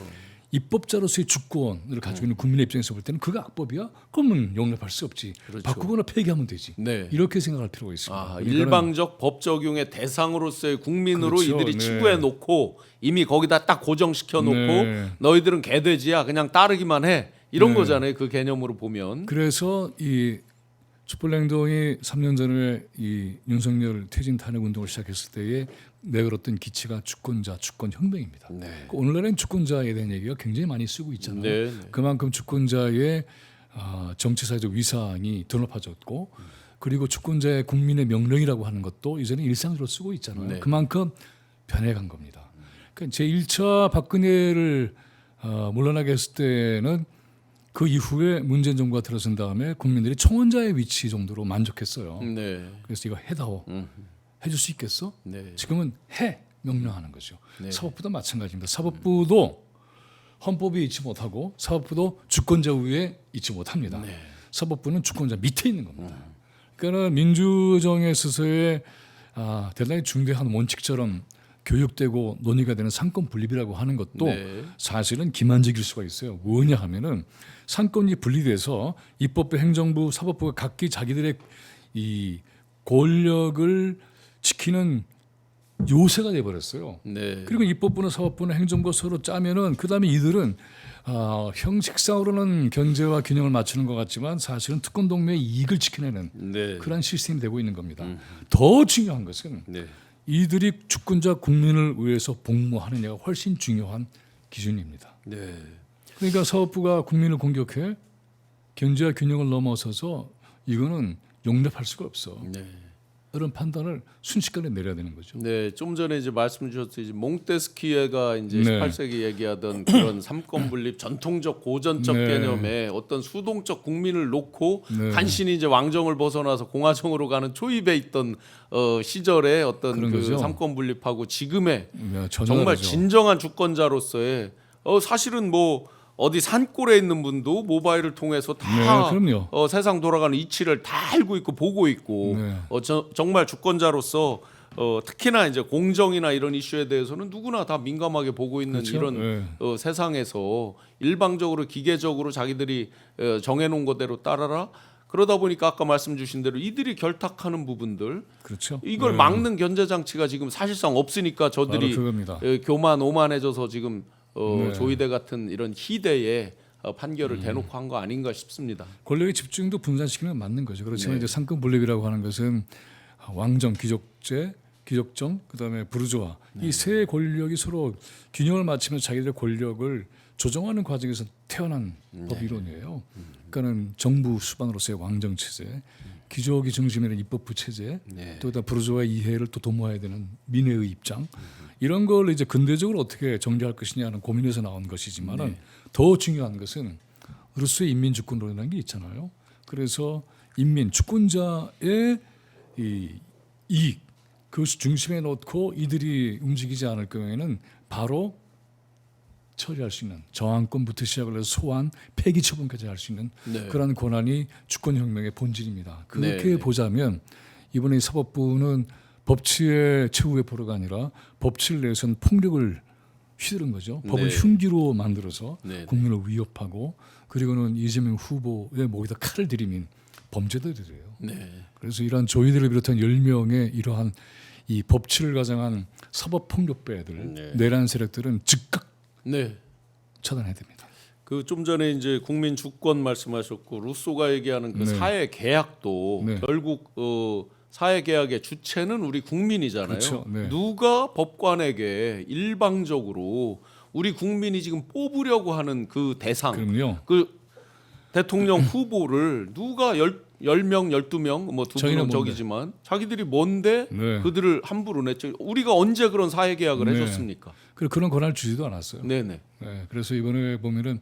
입법자로서의 주권을 가지고 있는 국민의 입장에서 볼 때는 그가 악법이야? 그러면 용납할 수 없지. 그렇죠. 바꾸거나 폐기하면 되지. 네. 이렇게 생각할 필요가 있습니다. 아, 그러니까는 일방적 법 적용의 대상으로서의 국민으로 그렇죠. 이들이 네. 치부해 놓고 이미 거기다 딱 고정시켜 놓고 네. 너희들은 개돼지야 그냥 따르기만 해 이런 네. 거잖아요. 그 개념으로 보면. 그래서 이 촛불행동이 3년 전에 이 윤석열 퇴진 탄핵 운동을 시작했을 때에 내걸었던 기치가 주권자, 주권혁명입니다. 네. 오늘날엔 주권자에 대한 얘기가 굉장히 많이 쓰고 있잖아요. 네, 네. 그만큼 주권자의 정치사회적 위상이 더 높아졌고 그리고 주권자의 국민의 명령이라고 하는 것도 이제는 일상적으로 쓰고 있잖아요. 네. 그만큼 변해간 겁니다. 그러니까 제1차 박근혜를 물러나게 했을 때는 그 이후에 문재인 정부가 들어선 다음에 국민들이 청원자의 위치 정도로 만족했어요. 네. 그래서 이거 해다오. 해줄 수 있겠어? 네. 지금은 해 명령하는 거죠. 네. 사법부도 마찬가지입니다. 사법부도 헌법에 있지 못하고 사법부도 주권자 위에 있지 못합니다. 네. 사법부는 주권자 밑에 있는 겁니다. 그러니까 민주정에 있어서의 대단히 중대한 원칙처럼 교육되고 논의가 되는 상권 분립이라고 하는 것도 네. 사실은 기만적일 수가 있어요. 뭐냐 하면은 상권이 분리돼서 입법부, 행정부, 사법부가 각기 자기들의 이 권력을 지키는 요새가 돼 버렸어요. 네. 그리고 입법부나 사법부나 행정부가 서로 짜면은 그다음에 이들은 형식상으로는 견제와 균형을 맞추는 것 같지만 사실은 특권 동맹의 이익을 지켜내는 네. 그런 시스템이 되고 있는 겁니다. 더 중요한 것은 네. 이들이 주권자 국민을 위해서 복무하느냐가 훨씬 중요한 기준입니다. 네. 그러니까 사법부가 국민을 공격해 견제와 균형을 넘어서서 이거는 용납할 수가 없어. 네. 그런 판단을 순식간에 내려야 되는 거죠. 네, 좀 전에 이제 말씀 주셨듯이 몽테스키에가 이제 네. 18세기 얘기하던 그런 삼권 분립 전통적 고전적 네. 개념에 어떤 수동적 국민을 놓고 네. 간신히 이제 왕정을 벗어나서 공화정으로 가는 초입에 있던 시절의 어떤 그런 그 거죠. 삼권 분립하고 지금의 네, 전혀 정말 다르죠. 진정한 주권자로서의 사실은 뭐 어디 산골에 있는 분도 모바일을 통해서 다 네, 그럼요. 세상 돌아가는 이치를 다 알고 있고 보고 있고 네. 정말 주권자로서 특히나 이제 공정이나 이런 이슈에 대해서는 누구나 다 민감하게 보고 있는 그렇죠. 이런 네. 세상에서 일방적으로 기계적으로 자기들이 정해놓은 것대로 따라라 그러다 보니까 아까 말씀 주신 대로 이들이 결탁하는 부분들 그렇죠. 이걸 네. 막는 견제 장치가 지금 사실상 없으니까 저들이 바로 그겁니다. 교만 오만해져서 지금 네. 조이대 같은 이런 희대의 판결을 대놓고 한 거 아닌가 싶습니다. 권력의 집중도 분산시키는 건 맞는 거죠. 그렇지만 네. 이제 상권 분립이라고 하는 것은 왕정, 귀족제, 귀족정, 그다음에 부르주아 이 세 권력이 서로 균형을 맞추면서 자기들의 권력을 조정하는 과정에서 태어난 법 이론이에요. 그러니까는 정부 수반으로서의 왕정 체제, 귀족이 중심에는 입법부 체제, 네. 또 부르주아의 이해를 또 도모해야 되는 민회의 입장 이런 걸 이제 근대적으로 어떻게 정리할 것이냐는 고민에서 나온 것이지만은 더 중요한 것은 루소의 인민주권론이라는 게 있잖아요. 그래서 인민 주권자의 이 이익 그것을 중심에 놓고 이들이 움직이지 않을 경우에는 바로 처리할 수 있는 저항권부터 시작을 해서 소환, 폐기 처분까지 할 수 있는 네. 그런 권한이 주권혁명의 본질입니다. 그렇게 네. 보자면 이번에 사법부는 법치의 최후의 보루가 아니라 법치를 내선 폭력을 휘두른 거죠. 법을 네. 흉기로 만들어서 네. 국민을 위협하고 그리고는 이재명 후보의 목에다 칼을 들이민 범죄들이에요. 네. 그래서 이러한 조이들을 비롯한 10명의 이러한 이 법치를 가장한 사법폭력배들 네. 내란 세력들은 즉각 네. 처단해야 됩니다. 그 좀 전에 이제 국민 주권 말씀하셨고 루소가 얘기하는 그 네. 사회 계약도 네. 결국 사회 계약의 주체는 우리 국민이잖아요. 그렇죠. 네. 누가 법관에게 일방적으로 우리 국민이 지금 뽑으려고 하는 그 대상, 그럼요. 그 대통령 후보를 누가 10명, 12명, 뭐 두 저희는 분은 저기지만 자기들이 뭔데 네. 그들을 함부로 냈죠. 우리가 언제 그런 사회 계약을 네. 해줬습니까? 그런 권한을 주지도 않았어요. 네네. 네, 그래서 이번에 보면은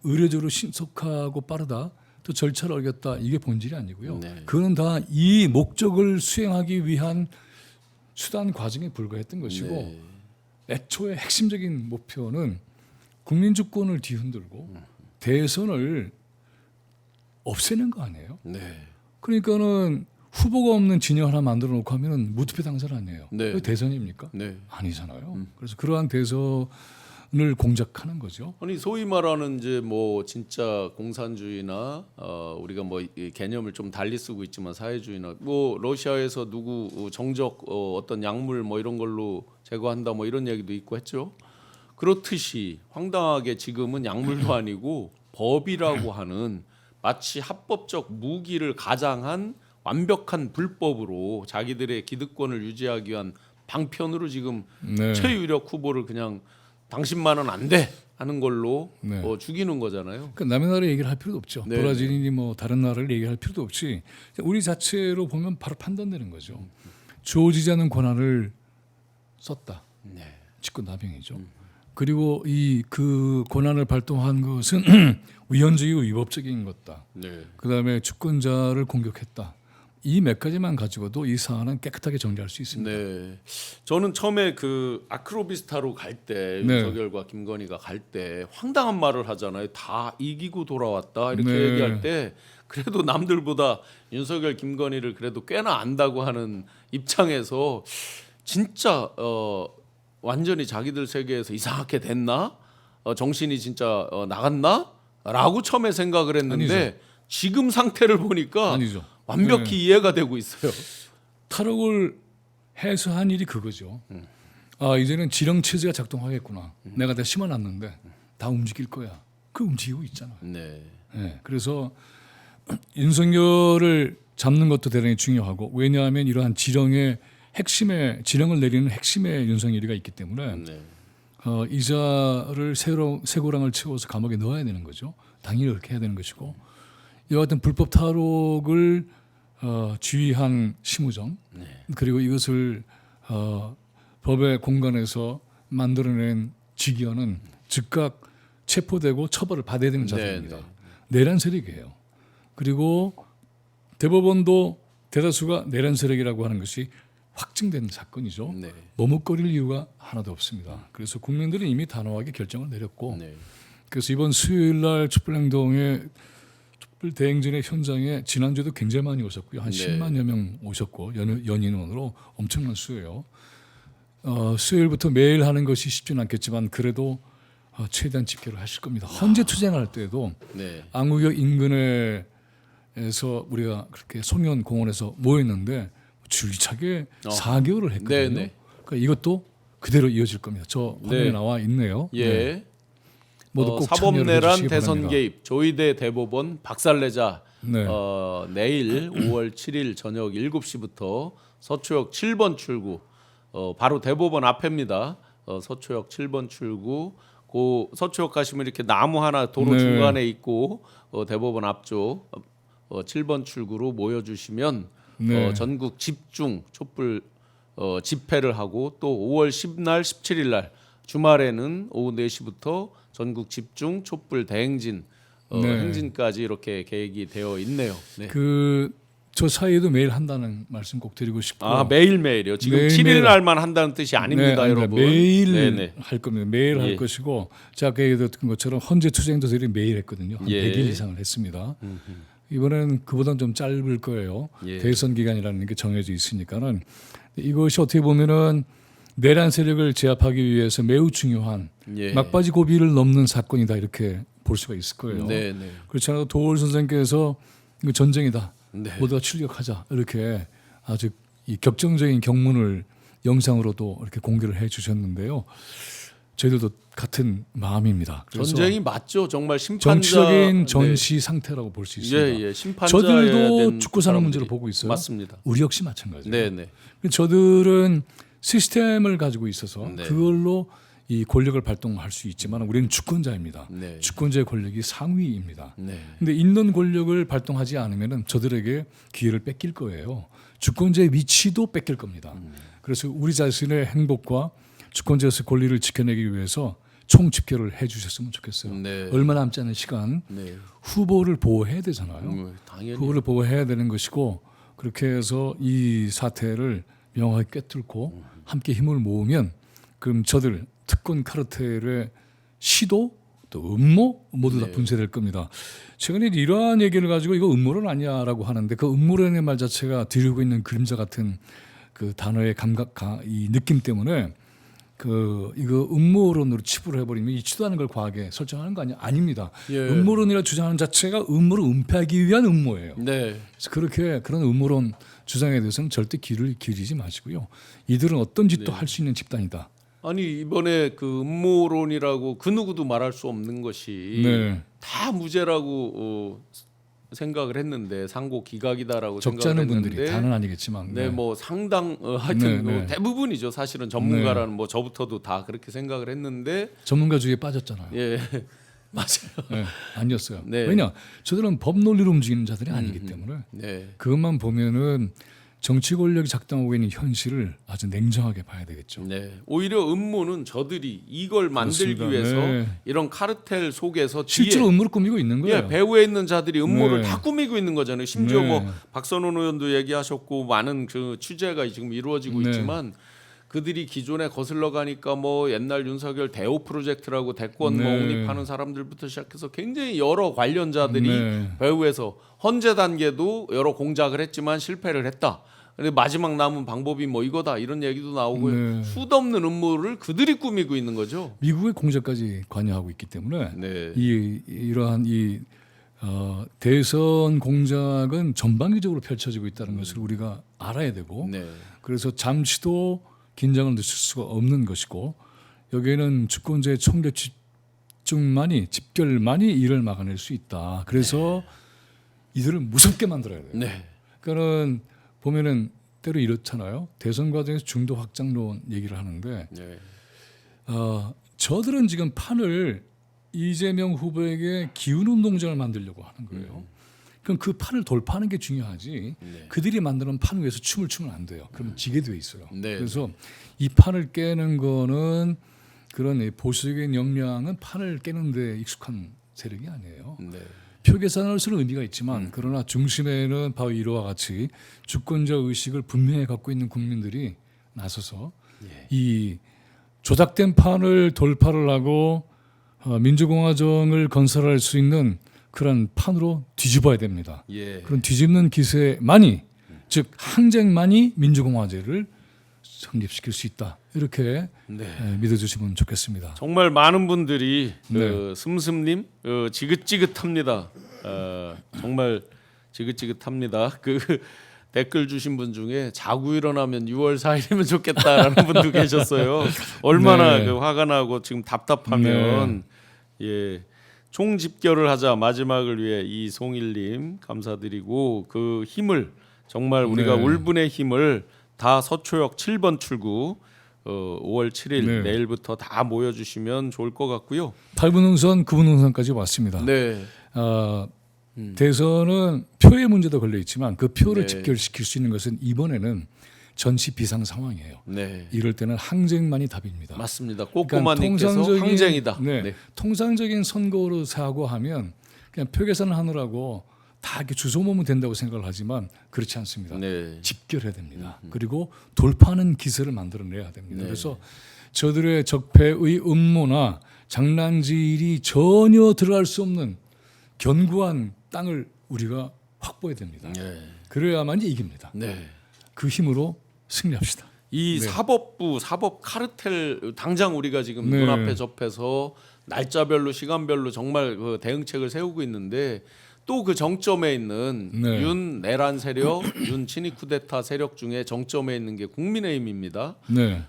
의례적으로 신속하고 빠르다, 또 절차를 어겼다 이게 본질이 아니고요. 네. 그거는 다 이 목적을 수행하기 위한 수단 과정에 불과했던 것이고 네. 애초에 핵심적인 목표는 국민 주권을 뒤흔들고 대선을 없애는 거 아니에요? 네. 그러니까는 후보가 없는 진영 하나 만들어 놓고 하면은 무투표 당선 아니에요. 네. 그게 대선입니까? 네. 아니잖아요. 그래서 그러한 대선을 공작하는 거죠. 아니 소위 말하는 이제 뭐 진짜 공산주의나 우리가 뭐 이 개념을 좀 달리 쓰고 있지만 사회주의나 뭐 러시아에서 누구 정적 어떤 약물 뭐 이런 걸로 제거한다 뭐 이런 얘기도 있고 했죠. 그렇듯이 황당하게 지금은 약물도 아니고 법이라고 하는 마치 합법적 무기를 가장한 완벽한 불법으로 자기들의 기득권을 유지하기 위한 방편으로 지금 네. 최유력 후보를 그냥 당신만은 안 돼 하는 걸로 네. 죽이는 거잖아요. 그러니까 남의 나라 얘기를 할 필요도 없죠. 네. 브라질이니 뭐 다른 나라를 얘기할 필요도 없이 우리 자체로 보면 바로 판단되는 거죠. 주어지지 않은 권한을 썼다. 네. 직권남용이죠. 그리고 그 권한을 발동한 것은 위헌적이고 위법적인 것다. 네. 그다음에 주권자를 공격했다. 이 몇 가지만 가지고도 이 사안은 깨끗하게 정리할 수 있습니다. 네. 저는 처음에 그 아크로비스타로 갈 때 네. 윤석열과 김건희가 갈 때 황당한 말을 하잖아요. 다 이기고 돌아왔다 이렇게 네. 얘기할 때 그래도 남들보다 윤석열, 김건희를 그래도 꽤나 안다고 하는 입장에서 진짜 완전히 자기들 세계에서 이상하게 됐나? 정신이 진짜 나갔나?라고 처음에 생각을 했는데 아니죠. 지금 상태를 보니까 아니죠. 완벽히 이해가 되고 있어요. 탈옥을 해서 한 일이 그거죠. 아 이제는 지령 체제가 작동하겠구나. 내가 다 심어놨는데 다 움직일 거야. 그 움직이고 있잖아요. 네. 네, 그래서 윤석열을 잡는 것도 대단히 중요하고 왜냐하면 이러한 지령을 내리는 핵심에 윤석열이가 있기 때문에 네. 이자를 쇠고랑을 채워서 감옥에 넣어야 되는 거죠. 당연히 그렇게 해야 되는 것이고 이와 같은 불법 탈옥을 지휘한 심우정 그리고 이것을 법의 공간에서 만들어낸 직위원은 즉각 체포되고 처벌을 받아야 되는 자들입니다. 내란 세력이에요. 그리고 대법원도 대다수가 내란 세력이라고 하는 것이 확증된 사건이죠. 네. 머뭇거릴 이유가 하나도 없습니다. 그래서 국민들은 이미 단호하게 결정을 내렸고 네. 그래서 이번 수요일 날 촛불행동의 촛불 대행진의 현장에 지난주에도 굉장히 많이 오셨고요. 한 네. 10만여 명 오셨고 연인원으로 엄청난 수예요. 수요일부터 매일 하는 것이 쉽지는 않겠지만 그래도 최대한 집회를 하실 겁니다. 헌재 투쟁할 때도 네. 안국역 인근에서 우리가 그렇게 송현 공원에서 모였는데 줄기차게 4개월을 했거든요. 네, 네. 그러니까 이것도 그대로 이어질 겁니다. 저 화면에 네. 나와 있네요. 예. 네. 모두 꼭 참여를 사법내란 해주시기 대선 바랍니다. 개입 조의대 대법원 박살내자. 네. 내일 5월 7일 저녁 7시부터 서초역 7번 출구 바로 대법원 앞입니다. 서초역 7번 출구 그 서초역 가시면 이렇게 나무 하나 도로 네. 중간에 있고 대법원 앞쪽 7번 출구로 모여주시면 네. 전국 집중 촛불 집회를 하고 또 5월 10날 17일 날 주말에는 오후 4시부터 전국 집중 촛불 대행진 네. 행진까지 이렇게 계획이 되어 있네요. 네. 저 사이에도 매일 한다는 말씀 꼭 드리고 싶고 매일 매일이요. 지금 매일 7일 매일 날만 한다는 뜻이 아닙니다, 아닙니다. 여러분. 매일 네네. 할 겁니다. 매일 할 예. 것이고 제가 아까 얘기했던 것처럼 헌재 투쟁도 저희들이 매일 했거든요. 한 예. 100일 이상을 했습니다. 이번에는 그보다는 좀 짧을 거예요. 예. 대선 기간이라는 게 정해져 있으니까는 이것이 어떻게 보면은 내란 세력을 제압하기 위해서 매우 중요한 예. 막바지 고비를 넘는 사건이다 이렇게 볼 수가 있을 거예요. 네네. 그렇지 않아도 도올 선생께서 이거 전쟁이다. 네. 모두가 출격하자 이렇게 아주 이 격정적인 경문을 영상으로도 이렇게 공개를 해주셨는데요. 저희들도 같은 마음입니다. 그래서 전쟁이 맞죠. 정말 심판자 정치적인 전시 상태라고 볼 수 있습니다. 예, 심판자 저들도 죽고 사는 문제로 보고 있어요. 맞습니다. 우리 역시 마찬가지예요. 네네. 저들은 시스템을 가지고 있어서 네. 그걸로 이 권력을 발동할 수 있지만 우리는 주권자입니다. 네. 주권자의 권력이 상위입니다. 네. 근데 있는 권력을 발동하지 않으면 저들에게 기회를 뺏길 거예요. 주권자의 위치도 뺏길 겁니다. 그래서 우리 자신의 행복과 주권자에서 권리를 지켜내기 위해서 총집결을 해주셨으면 좋겠어요. 네. 얼마 남지 않은 시간 네. 후보를 보호해야 되잖아요. 당연히. 후보를 보호해야 되는 것이고 그렇게 해서 이 사태를 명확히 꿰뚫고 함께 힘을 모으면 그럼 저들 특권 카르텔의 시도 또 음모 모두 다 네. 분쇄될 겁니다. 최근에 이러한 얘기를 가지고 이거 음모론 아니야라고 하는데 그 음모론의 말 자체가 들고 있는 그림자 같은 그 단어의 감각, 이 느낌 때문에 이거 음모론으로 치부를 해버리면 있지도 않은 걸 과하게 설정하는 거 아니야? 아닙니다. 예. 음모론이라 주장하는 자체가 음모를 은폐하기 위한 음모예요. 네. 그래서 그런 음모론 주장에 대해서는 절대 귀를 기울이지 마시고요. 이들은 어떤 짓도 할 수 있는 집단이다. 아니 이번에 그 음모론이라고 그 누구도 말할 수 없는 것이 네. 다 무죄라고 생각을 했는데 상고 기각이다라고 적지 생각을 않은 했는데 분들이 다는 아니겠지만 네, 뭐 상당 하여튼 네, 뭐 네. 대부분이죠. 사실은 전문가라는 뭐 저부터도 다 그렇게 생각을 했는데 전문가 주의에 빠졌잖아요. 예. 맞아요. 네, 아니었어요. 네. 왜냐? 저들은 법 논리로 움직이는 자들이 아니기 때문에 네. 그것만 보면은 정치 권력이 작동하고 있는 현실을 아주 냉정하게 봐야 되겠죠. 네. 오히려 음모는 저들이 이걸 만들기 그렇습니다. 위해서 네. 이런 카르텔 속에서 실제로 음모를 꾸미고 있는 거예요. 예, 배후에 있는 자들이 음모를 네. 다 꾸미고 있는 거잖아요. 심지어 네. 뭐 박선원 의원도 얘기하셨고 많은 그 취재가 지금 이루어지고 네. 있지만 그들이 기존에 거슬러 가니까 뭐 옛날 윤석열 대오 프로젝트라고 대권 뭐 네. 옹립하는 사람들부터 시작해서 굉장히 여러 관련자들이 네. 배후에서 헌재 단계도 여러 공작을 했지만 실패를 했다. 근데 마지막 남은 방법이 뭐 이거다 이런 얘기도 나오고 네. 수도 없는 음모를 그들이 꾸미고 있는 거죠. 미국의 공작까지 관여하고 있기 때문에 네. 이러한 대선 공작은 전방위적으로 펼쳐지고 있다는 것을 우리가 알아야 되고 네. 그래서 잠시도 긴장을 늦출 수가 없는 것이고 여기에는 주권자의 총력 집결만이 이를 막아낼 수 있다. 그래서 이들을 무섭게 만들어야 돼요. 네. 그러니까는 보면은 때로 이렇잖아요. 대선 과정에서 중도 확장론 얘기를 하는데 네. 저들은 지금 판을 이재명 후보에게 기운 운동장을 만들려고 하는 거예요. 그럼 그 판을 돌파하는 게 중요하지. 네. 그들이 만드는 판 위에서 춤을 추면 안 돼요. 그러면 지게 돼 있어요. 네. 그래서 이 판을 깨는 거는 그런 보수적인 역량은 판을 깨는데 익숙한 세력이 아니에요. 네. 표 계산할 수는 의미가 있지만 그러나 중심에는 바로 이와 같이 주권자 의식을 분명히 갖고 있는 국민들이 나서서 이 조작된 판을 돌파를 하고 민주공화정을 건설할 수 있는 그런 판으로 뒤집어야 됩니다. 예. 그런 뒤집는 기세만이 즉 항쟁만이 민주공화제를 성립시킬 수 있다. 이렇게 네. 믿어주시면 좋겠습니다. 정말 많은 분들이 네. 슴슴님 지긋지긋합니다. 정말 지긋지긋합니다. 그 댓글 주신 분 중에 자고 일어나면 6월 4일이면 좋겠다라는 분도 계셨어요. 얼마나 네. 그 화가 나고 지금 답답하면 예. 총집결을 하자 마지막을 위해 이송일님 감사드리고 그 힘을 정말 우리가 네. 울분의 힘을 다 서초역 7번 출구 5월 7일 네. 내일부터 다 모여주시면 좋을 것 같고요. 8분 흥선, 9분 흥선까지 왔습니다. 네, 대선은 표의 문제도 걸려 있지만 그 표를 네. 집결시킬 수 있는 것은 이번에는 전시 비상 상황이에요. 네, 이럴 때는 항쟁만이 답입니다. 맞습니다. 꼬꼬마님께서 통상적인- 항쟁이다. 네, 네. 통상적인 선거로 사고하면 그냥 표 계산을 하느라고 다 이렇게 주워 모으면 된다고 생각을 하지만 그렇지 않습니다. 네. 집결해야 됩니다. 그리고 돌파하는 기세를 만들어내야 됩니다. 네. 그래서 저들의 적폐의 음모나 장난질이 전혀 들어갈 수 없는 견고한 땅을 우리가 확보해야 됩니다. 네. 그래야만 이깁니다. 네. 그 힘으로 승리합시다. 이 네. 사법부 사법 카르텔 당장 우리가 지금 네. 눈앞에 접해서 날짜별로 시간별로 정말 그 대응책을 세우고 있는데 또 그 정점에 있는 네. 윤 내란 세력, 윤 친위 쿠데타 세력 중에 정점에 있는 게 국민의힘입니다. 네.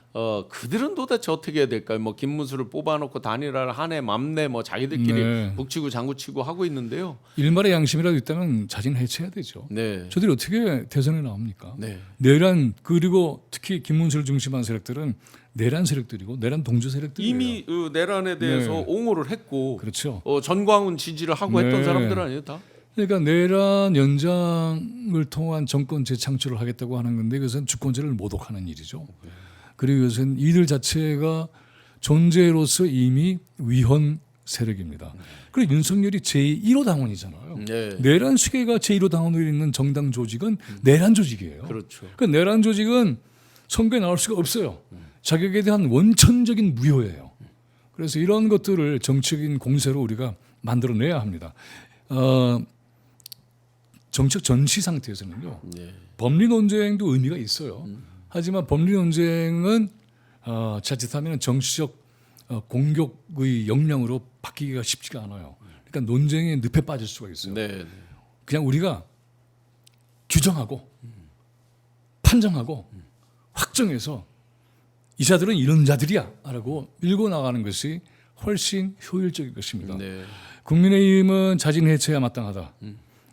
그들은 도대체 어떻게 해야 될까요? 뭐 김문수를 뽑아놓고 단일화를 한해 맘내 뭐 자기들끼리 네. 북치고 장구치고 하고 있는데요. 일말의 양심이라도 있다면 자진 해체해야 되죠. 네, 저들이 어떻게 대선에 나옵니까? 네, 내란 그리고 특히 김문수를 중심한 세력들은 내란 세력들이고 내란 동조 세력들이에요. 이미 그 내란에 대해서 네. 옹호를 했고 그렇죠. 전광훈 지지를 하고 했던 네. 사람들 아니에요 다? 그러니까 내란 연장을 통한 정권 재창출을 하겠다고 하는 건데 그것은 주권자를 모독하는 일이죠. 그리고 이것은 이들 자체가 존재로서 이미 위헌 세력입니다. 그리고 윤석열이 제1호 당원이잖아요. 네, 내란 수계가 제1호 당원으로 있는 정당 조직은 내란 조직이에요. 그렇죠. 그 내란 조직은 선거에 나올 수가 없어요. 자격에 대한 원천적인 무효예요. 그래서 이런 것들을 정치적인 공세로 우리가 만들어내야 합니다. 정책 전시 상태에서는요. 네. 법리 논쟁도 의미가 있어요. 하지만 법리 논쟁은 자칫하면 정치적 공격의 역량으로 바뀌기가 쉽지가 않아요. 그러니까 논쟁의 늪에 빠질 수가 있어요. 네. 그냥 우리가 규정하고 판정하고 확정해서 이 자들은 이런 자들이야라고 밀고 나가는 것이 훨씬 효율적일 것입니다. 네. 국민의힘은 자진 해체야 마땅하다.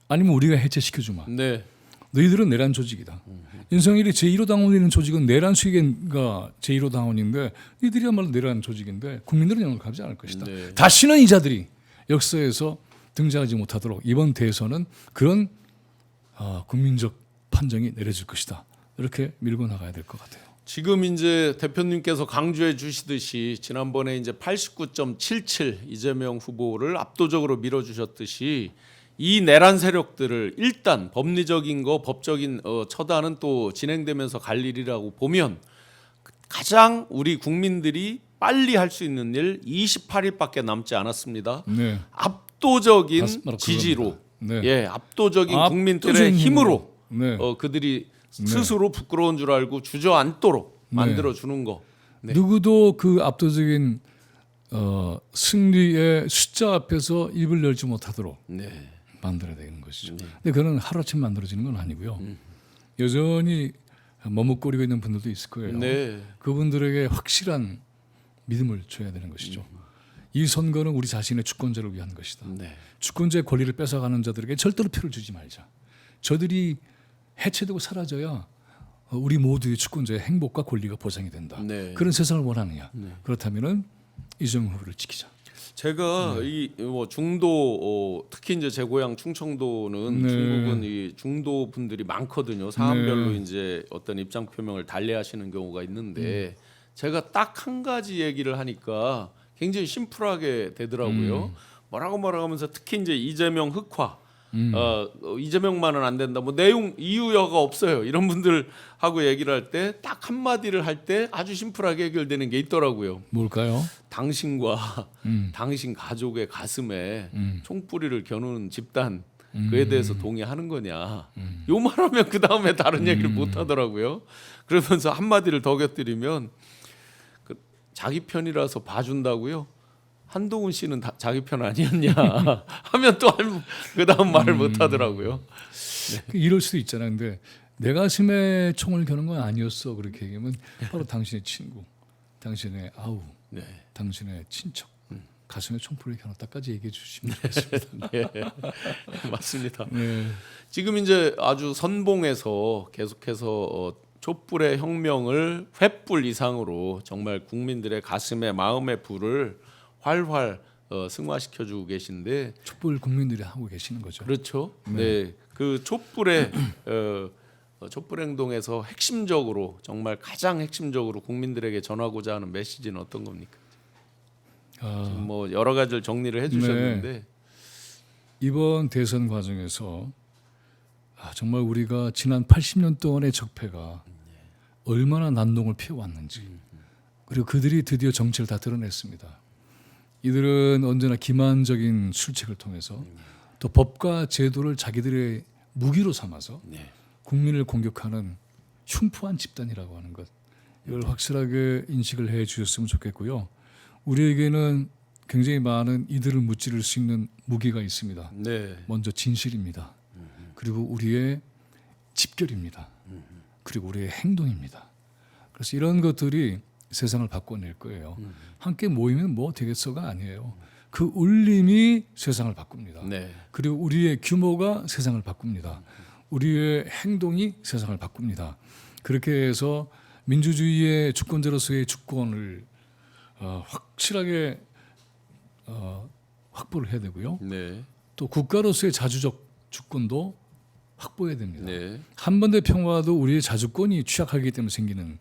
아니면 우리가 해체시켜주마. 네. 너희들은 내란 조직이다. 윤석열이 제1호 당원이라는 조직은 내란 수익인가 제1호 당원인데 이들이야말로 내란 조직인데 국민들은 영락하지 않을 것이다. 네. 다시는 이 자들이 역사에서 등장하지 못하도록 이번 대선은 그런 국민적 판정이 내려질 것이다. 이렇게 밀고 나가야 될 것 같아요. 지금 이제 대표님께서 강조해 주시듯이 지난번에 이제 89.77 이재명 후보를 압도적으로 밀어주셨듯이 이 내란 세력들을 일단 법리적인 거 법적인 처단은 또 진행되면서 갈 일이라고 보면 가장 우리 국민들이 빨리 할 수 있는 일 28일밖에 남지 않았습니다. 네. 압도적인 바로 지지로 네. 예, 압도적인 국민들의 압도적인 힘으로 네. 그들이 스스로 부끄러운 줄 알고 주저앉도록 만들어 주는 거. 네. 누구도 그 압도적인 승리의 숫자 앞에서 입을 열지 못하도록 네. 만들어야 되는 것이죠. 근데 그는 하루아침 만들어지는 건 아니고요. 여전히 머뭇거리고 있는 분들도 있을 거예요. 네. 그분들에게 확실한 믿음을 줘야 되는 것이죠. 이 선거는 우리 자신의 주권자를 위한 것이다. 네. 주권자의 권리를 뺏어가는 자들에게 절대로 표를 주지 말자. 저들이 해체되고 사라져야 우리 모두의 주권자의 행복과 권리가 보장이 된다. 네. 그런 세상을 원하느냐? 그렇다면은 이재명 후보를 지키자. 제가 이 뭐 중도 특히 이제 제 고향 충청도는 네. 중국은 이 중도 분들이 많거든요. 사안별로 네. 이제 어떤 입장 표명을 달리하시는 경우가 있는데 제가 딱 한 가지 얘기를 하니까 굉장히 심플하게 되더라고요. 뭐라고 하면서 특히 이제 이재명 흑화 이재명만은 안 된다. 뭐 내용 이유가 없어요. 이런 분들하고 얘기를 할 때 딱 한마디를 할 때 아주 심플하게 해결되는 게 있더라고요. 뭘까요? 당신과 당신 가족의 가슴에 총뿌리를 겨누는 집단 그에 대해서 동의하는 거냐. 요 말하면 그 다음에 다른 얘기를 못 하더라고요. 그러면서 한마디를 더 곁들이면 그 자기 편이라서 봐준다고요. 한동훈 씨는 자기 편 아니었냐 하면 또 그 다음 말을 못 하더라고요. 이럴 수도 있잖아요. 근데 내 가슴에 총을 겨눈 건 아니었어. 그렇게 얘기하면 바로 당신의 친구, 당신의 아우, 네. 당신의 친척 가슴에 총불을 겨눴다까지 얘기해 주시면 좋겠습니다. 네. 맞습니다. 네. 지금 이제 아주 선봉에서 계속해서 촛불의 혁명을 횃불 이상으로 정말 국민들의 가슴에 마음의 불을 활활 승화시켜주고 계신데 촛불 국민들이 하고 계시는 거죠. 그렇죠. 네, 그 촛불의 촛불 행동에서 핵심적으로 정말 가장 핵심적으로 국민들에게 전하고자 하는 메시지는 어떤 겁니까? 지금 뭐 여러 가지를 정리를 해주셨는데 이번 대선 과정에서 정말 우리가 지난 80년 동안의 적폐가 얼마나 난동을 피워왔는지 그리고 그들이 드디어 정체를 다 드러냈습니다. 이들은 언제나 기만적인 술책을 통해서 또 법과 제도를 자기들의 무기로 삼아서 네. 국민을 공격하는 흉포한 집단이라고 하는 것 이걸 확실하게 인식을 해 주셨으면 좋겠고요. 우리에게는 굉장히 많은 이들을 무찌를 수 있는 무기가 있습니다. 네. 먼저 진실입니다. 그리고 우리의 집결입니다. 그리고 우리의 행동입니다. 그래서 이런 것들이 세상을 바꿔낼 거예요. 함께 모이면 뭐 되겠어가 아니에요. 그 울림이 세상을 바꿉니다. 네. 그리고 우리의 규모가 세상을 바꿉니다. 우리의 행동이 세상을 바꿉니다. 그렇게 해서 민주주의의 주권자로서의 주권을 확실하게 확보를 해야 되고요. 네. 또 국가로서의 자주적 주권도 확보해야 됩니다. 네. 한반도의 평화도 우리의 자주권이 취약하기 때문에 생기는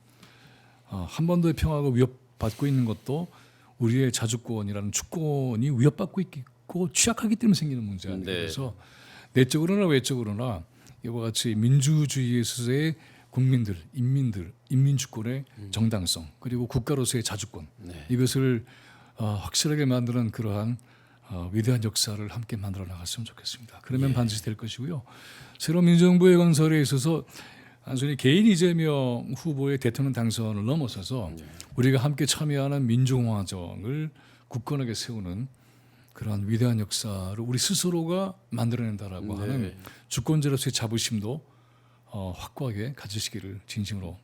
한반도의 평화가 위협받고 있는 것도 우리의 자주권이라는 주권이 위협받고 있고 취약하기 때문에 생기는 문제 아니에요. 네. 그래서 내적으로나 외적으로나 이와 같이 민주주의에서의 국민들, 인민들, 인민주권의 정당성 그리고 국가로서의 자주권 네. 이것을 확실하게 만드는 그러한 위대한 역사를 함께 만들어 나갔으면 좋겠습니다. 그러면 반드시 될 것이고요. 새로운 민주정부의 건설에 있어서 단순히 개인 이재명 후보의 대통령 당선을 넘어서서 우리가 함께 참여하는 민주공화정을 굳건하게 세우는 그런 위대한 역사를 우리 스스로가 만들어낸다라고 하는 주권자로서의 자부심도 확고하게 가지시기를 진심으로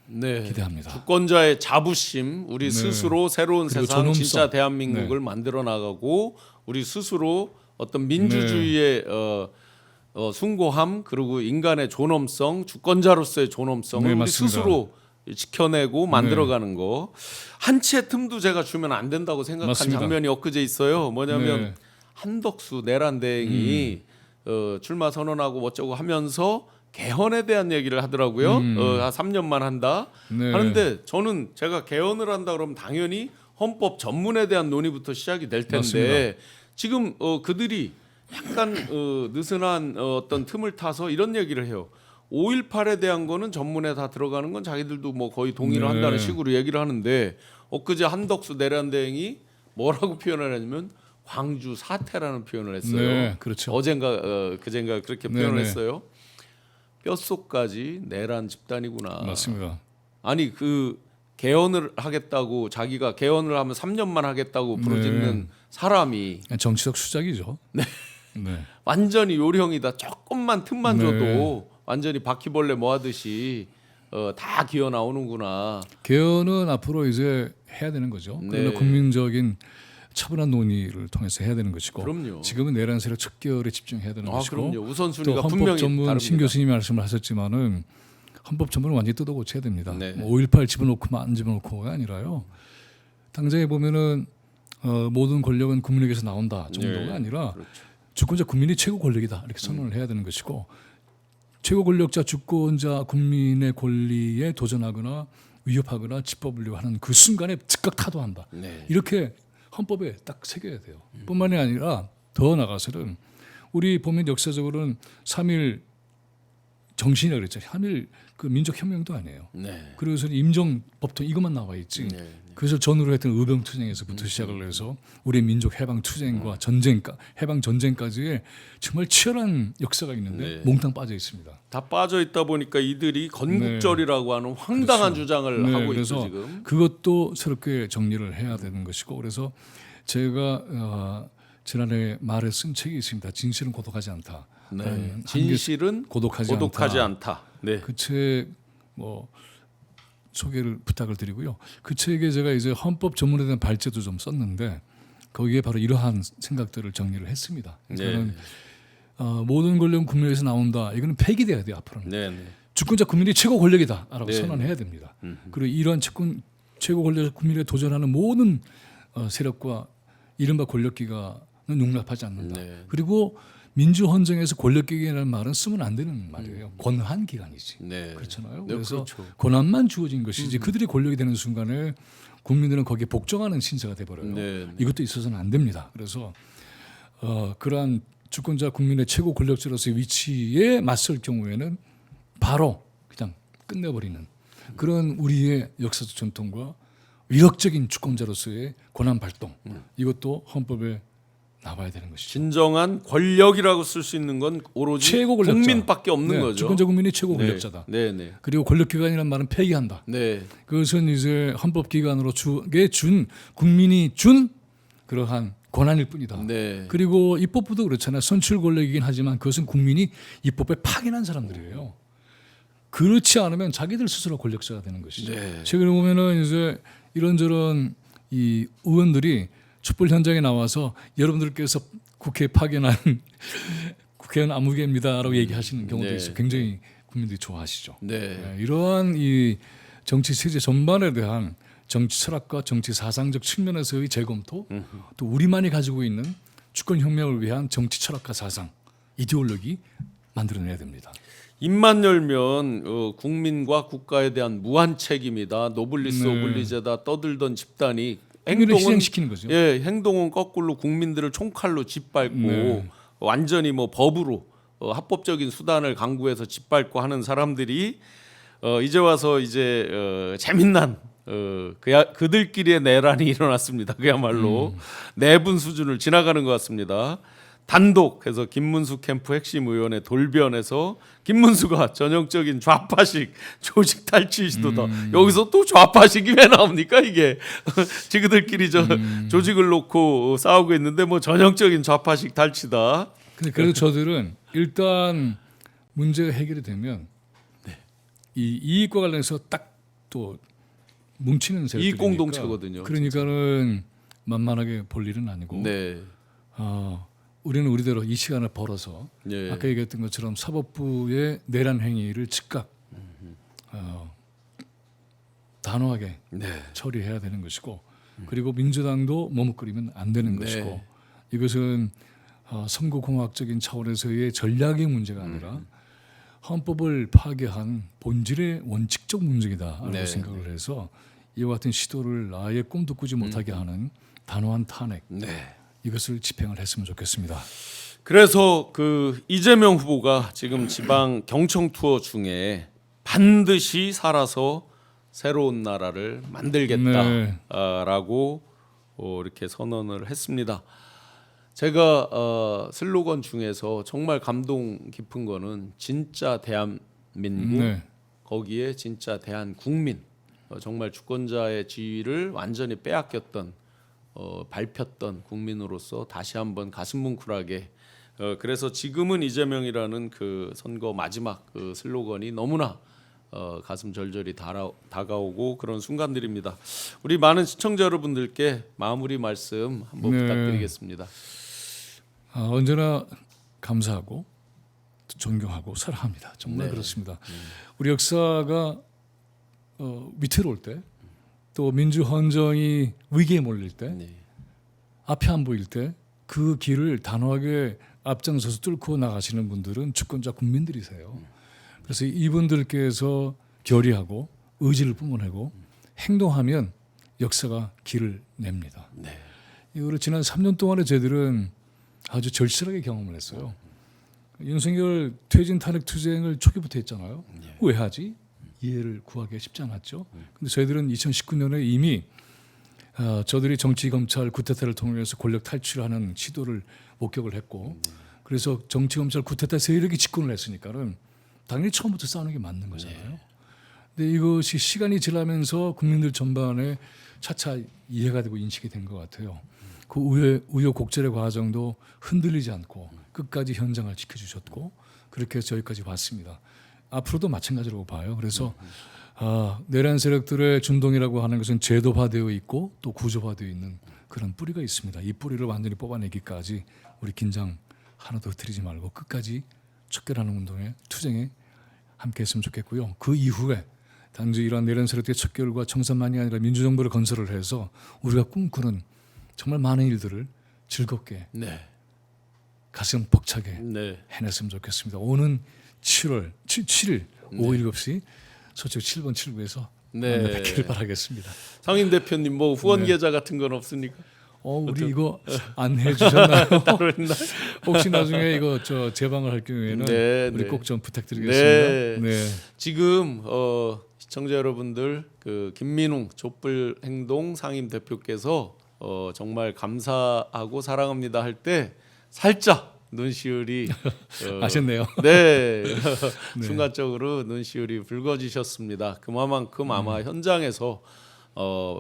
기대합니다. 주권자의 자부심, 우리 스스로 새로운 그리고 세상, 존엄성. 진짜 대한민국을 만들어 나가고 우리 스스로 어떤 민주주의의 숭고함, 그리고 인간의 존엄성, 주권자로서의 존엄성을 우리 맞습니다. 스스로 지켜내고 만들어가는 거. 한 치의 틈도 제가 주면 안 된다고 생각한 맞습니다. 장면이 엊그제 있어요. 뭐냐면 한덕수 내란대행이 출마 선언하고 어쩌고 하면서 개헌에 대한 얘기를 하더라고요. 한 3년만 한다. 하는데 저는 제가 개헌을 한다 그러면 당연히 헌법 전문에 대한 논의부터 시작이 될 텐데 맞습니다. 지금 그들이 약간 느슨한 어떤 틈을 타서 이런 얘기를 해요. 5.18에 대한 거는 전문에 다 들어가는 건 자기들도 뭐 거의 동의를 한다는 식으로 얘기를 하는데 엊그제 한덕수 내란대행이 뭐라고 표현을 했냐면 광주 사태라는 표현을 했어요. 네, 그렇죠. 어젠가 그젠가 그렇게 표현을 했어요. 뼛속까지 내란 집단이구나. 맞습니다. 아니 그 개헌을 하겠다고 자기가 개헌을 하면 3년만 하겠다고 부르짖는 사람이 정치적 수작이죠. 네. 완전히 요령이다. 조금만 틈만 줘도 완전히 바퀴벌레 뭐 하듯이 다 기어 나오는구나. 개헌은 앞으로 이제 해야 되는 거죠. 그러나 국민적인 차분한 논의를 통해서 해야 되는 것이고 그럼요. 지금은 내란 세력 척결에 집중해야 되는 것이고 그럼요. 또 우선순위가 헌법 분명히 전문 다릅니다. 신 교수님이 말씀을 하셨지만은 헌법 전문을 완전히 뜯어 고쳐야 됩니다. 네. 5.18 집어넣고만 안 집어넣고가 아니라요. 당장에 보면은 모든 권력은 국민에게서 나온다 정도가 아니라 주권자 국민이 최고 권력이다 이렇게 선언을 해야 되는 것이고 최고 권력자 주권자 국민의 권리에 도전하거나 위협하거나 짓밟으려고 하는 그 순간에 즉각 타도한다. 이렇게 헌법에 딱 새겨야 돼요. 뿐만이 아니라 더 나가서는 우리 보면 역사적으로는 3.1 정신이라고 그랬죠. 3.1 그 민족혁명도 아니에요. 그래서 임정법통 이것만 나와 있지. 그래서 전후로 했던 의병투쟁에서부터 시작을 해서 우리 민족 해방투쟁과 해방 전쟁까지의 정말 치열한 역사가 있는데 몽땅 빠져 있습니다. 다 빠져 있다 보니까 이들이 건국절이라고 하는 황당한 주장을 하고 그래서 있죠 지금. 그것도 새롭게 정리를 해야 되는 것이고 그래서 제가 지난해 말에 쓴 책이 있습니다. 진실은 고독하지 않다. 진실은 고독하지 않다. 그 책 뭐 소개를 부탁을 드리고요. 그 책에 제가 이제 헌법 전문에 대한 발제도 좀 썼는데 거기에 바로 이러한 생각들을 정리를 했습니다. 그러니까 모든 권력은 국민에서 나온다. 이거는 폐기돼야 돼요 앞으로는. 주권자 국민이 최고 권력이다라고 선언해야 됩니다. 그리고 이러한 최고 권력 국민에 도전하는 모든 세력과 이른바 권력기관은 용납하지 않는다. 그리고 민주헌정에서 권력기관이라는 말은 쓰면 안 되는 말이에요. 권한기관이지. 그렇잖아요. 그래서 권한만 주어진 것이지 그들이 권력이 되는 순간에 국민들은 거기에 복종하는 신세가 돼버려요. 이것도 있어서는 안 됩니다. 그래서 그러한 주권자 국민의 최고 권력자로서의 위치에 맞설 경우에는 바로 그냥 끝내버리는 그런 우리의 역사적 전통과 위력적인 주권자로서의 권한 발동 이것도 헌법에 나와야 되는 것이죠. 진정한 권력이라고 쓸 수 있는 건 오로지 최고 권력자. 국민밖에 없는 거죠. 주권자 국민이 최고 권력자다. 그리고 권력기관이라는 말은 폐기한다. 그것은 이제 헌법기관으로 준 국민이 준 그러한 권한일 뿐이다. 그리고 입법부도 그렇잖아요. 선출 권력이긴 하지만 그것은 국민이 입법에 파견한 사람들이에요. 그렇지 않으면 자기들 스스로 권력자가 되는 것이죠. 최근에 보면은 이제 이런저런 이 의원들이 촛불 현장에 나와서 여러분들께서 국회에 파견한 국회의원 아무개입니다라고 얘기하시는 경우도 있어요. 굉장히 국민들이 좋아하시죠. 이러한 이 정치 체제 전반에 대한 정치 철학과 정치 사상적 측면에서의 재검토, 또 우리만이 가지고 있는 주권 혁명을 위한 정치 철학과 사상, 이데올로기 만들어내야 됩니다. 입만 열면 국민과 국가에 대한 무한 책임이다. 노블리스 오블리제다 떠들던 집단이 행동시키는 거죠. 행동은 거꾸로 국민들을 총칼로 짓밟고 완전히 뭐 법으로 합법적인 수단을 강구해서 짓밟고 하는 사람들이 이제 와서 이제 재미난 그들끼리의 내란이 일어났습니다. 그야말로 내분 수준을 지나가는 것 같습니다. 단독해서 김문수 캠프 핵심 의원의 돌변에서 김문수가 전형적인 좌파식 조직 탈취 시도다. 여기서 또 좌파식이 왜 나옵니까 이게? 지그들끼리 조직을 놓고 싸우고 있는데 뭐 전형적인 좌파식 탈취다. 근데 그래도 저들은 일단 문제가 해결이 되면 이 이익과 관련해서 딱 또 뭉치는 세력들이니까 이익 공동체거든요. 그러니까는 만만하게 볼 일은 아니고 네. 우리는 우리대로 이 시간을 벌어서 예. 아까 얘기했던 것처럼 사법부의 내란 행위를 즉각 단호하게 네. 처리해야 되는 것이고 그리고 민주당도 머뭇거리면 안 되는 네. 것이고 이것은 선거공학적인 차원에서의 전략의 문제가 아니라 헌법을 파괴한 본질의 원칙적 문제이다라고 네. 생각을 해서 이와 같은 시도를 아예 꿈도 꾸지 못하게 하는 단호한 탄핵 네. 이것을 집행을 했으면 좋겠습니다. 그래서 그 이재명 후보가 지금 지방 경청 투어 중에 반드시 살아서 새로운 나라를 만들겠다라고 이렇게 선언을 했습니다. 제가 슬로건 중에서 정말 감동 깊은 거는 진짜 대한민국 네. 거기에 진짜 대한국민 정말 주권자의 지위를 완전히 빼앗겼던 밟혔던 국민으로서 다시 한번 가슴 뭉클하게 그래서 지금은 이재명이라는 그 선거 마지막 그 슬로건이 너무나 가슴 절절히 다가오고 그런 순간들입니다. 우리 많은 시청자 여러분들께 마무리 말씀 한번 네. 부탁드리겠습니다. 언제나 감사하고 존경하고 사랑합니다. 정말 네. 그렇습니다. 우리 역사가 위태로울 때 또 민주헌정이 위기에 몰릴 때 네. 앞이 안 보일 때 그 길을 단호하게 앞장서서 뚫고 나가시는 분들은 주권자 국민들이세요. 그래서 이분들께서 결의하고 의지를 뿜어내고 행동하면 역사가 길을 냅니다. 네. 이거를 지난 3년 동안에 저희들은 아주 절실하게 경험을 했어요. 윤석열 퇴진 탄핵 투쟁을 초기부터 했잖아요. 왜 하지? 이해를 구하기가 쉽지 않았죠. 근데 저희들은 2019년에 이미 저들이 정치 검찰 구태타를 통해서 권력 탈취하는 시도를 목격을 했고 그래서 정치 검찰 구태타 세력이 집권을 했으니까는 당연히 처음부터 싸우는 게 맞는 거잖아요. 근데 이것이 시간이 지나면서 국민들 전반에 차차 이해가 되고 인식이 된 것 같아요. 그 우여곡절의 과정도 흔들리지 않고 끝까지 현장을 지켜주셨고 그렇게 해서 저희까지 왔습니다. 앞으로도 마찬가지라고 봐요. 그래서 내란 세력들의 준동이라고 하는 것은 제도화되어 있고 또 구조화되어 있는 그런 뿌리가 있습니다. 이 뿌리를 완전히 뽑아내기까지 우리 긴장 하나도 흐트리지 말고 끝까지 척결하는 운동에 투쟁에 함께했으면 좋겠고요. 그 이후에 단지 이러한 내란 세력들의 척결과 청산만이 아니라 민주정부를 건설을 해서 우리가 꿈꾸는 정말 많은 일들을 즐겁게 네. 가슴 벅차게 네. 해냈으면 좋겠습니다. 오는 7월 7일 오후 7시 서초 7번 7구에서 네. 만나 뵙기를 바라겠습니다. 상임 대표님 뭐 후원 계좌 같은 건 없습니까? 우리 이거 안내해 주셨나요? 따로 했나? 혹시 나중에 이거 재방을 할 경우에는 네, 우리 네. 꼭 좀 부탁드리겠습니다. 네. 네. 지금 시청자 여러분들 그 김민웅 촛불행동 상임 대표께서 정말 감사하고 사랑합니다 할 때 살짝 눈시울이 아셨네요. 네. 순간적으로 눈시울이 붉어지셨습니다. 그만큼 아마 현장에서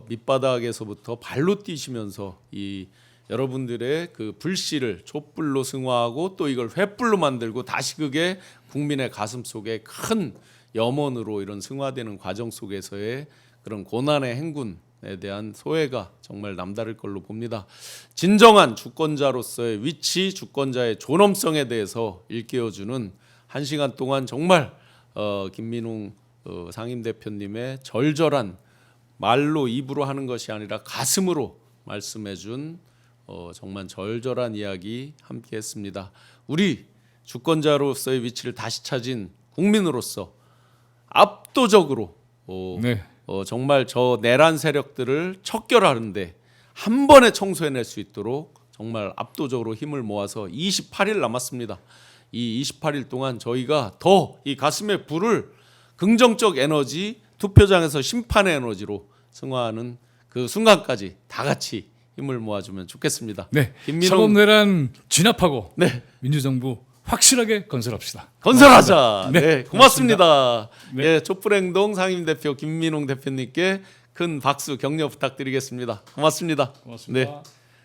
밑바닥에서부터 발로 뛰시면서 이 여러분들의 그 불씨를 촛불로 승화하고 또 이걸 횃불로 만들고 다시 그게 국민의 가슴 속에 큰 염원으로 이런 승화되는 과정 속에서의 그런 고난의 행군에 대한 소외가 정말 남다를 걸로 봅니다. 진정한 주권자로서의 위치, 주권자의 존엄성에 대해서 일깨워주는 1시간 동안 정말 김민웅 상임대표님의 절절한 말로 입으로 하는 것이 아니라 가슴으로 말씀해준 정말 절절한 이야기 함께했습니다. 우리 주권자로서의 위치를 다시 찾은 국민으로서 압도적으로 네. 정말 저 내란 세력들을 척결하는데 한 번에 청소해낼 수 있도록 정말 압도적으로 힘을 모아서 28일 남았습니다. 이 28일 동안 저희가 더 이 가슴의 불을 긍정적 에너지, 투표장에서 심판의 에너지로 승화하는 그 순간까지 다 같이 힘을 모아주면 좋겠습니다. 네, 김민홍 사법내란 진압하고 네. 민주정부 확실하게 건설합시다. 건설하자. 네, 네, 고맙습니다. 네. 예, 촛불행동 상임대표 김민홍 대표님께 큰 박수 격려 부탁드리겠습니다. 고맙습니다. 고맙습니다. 네.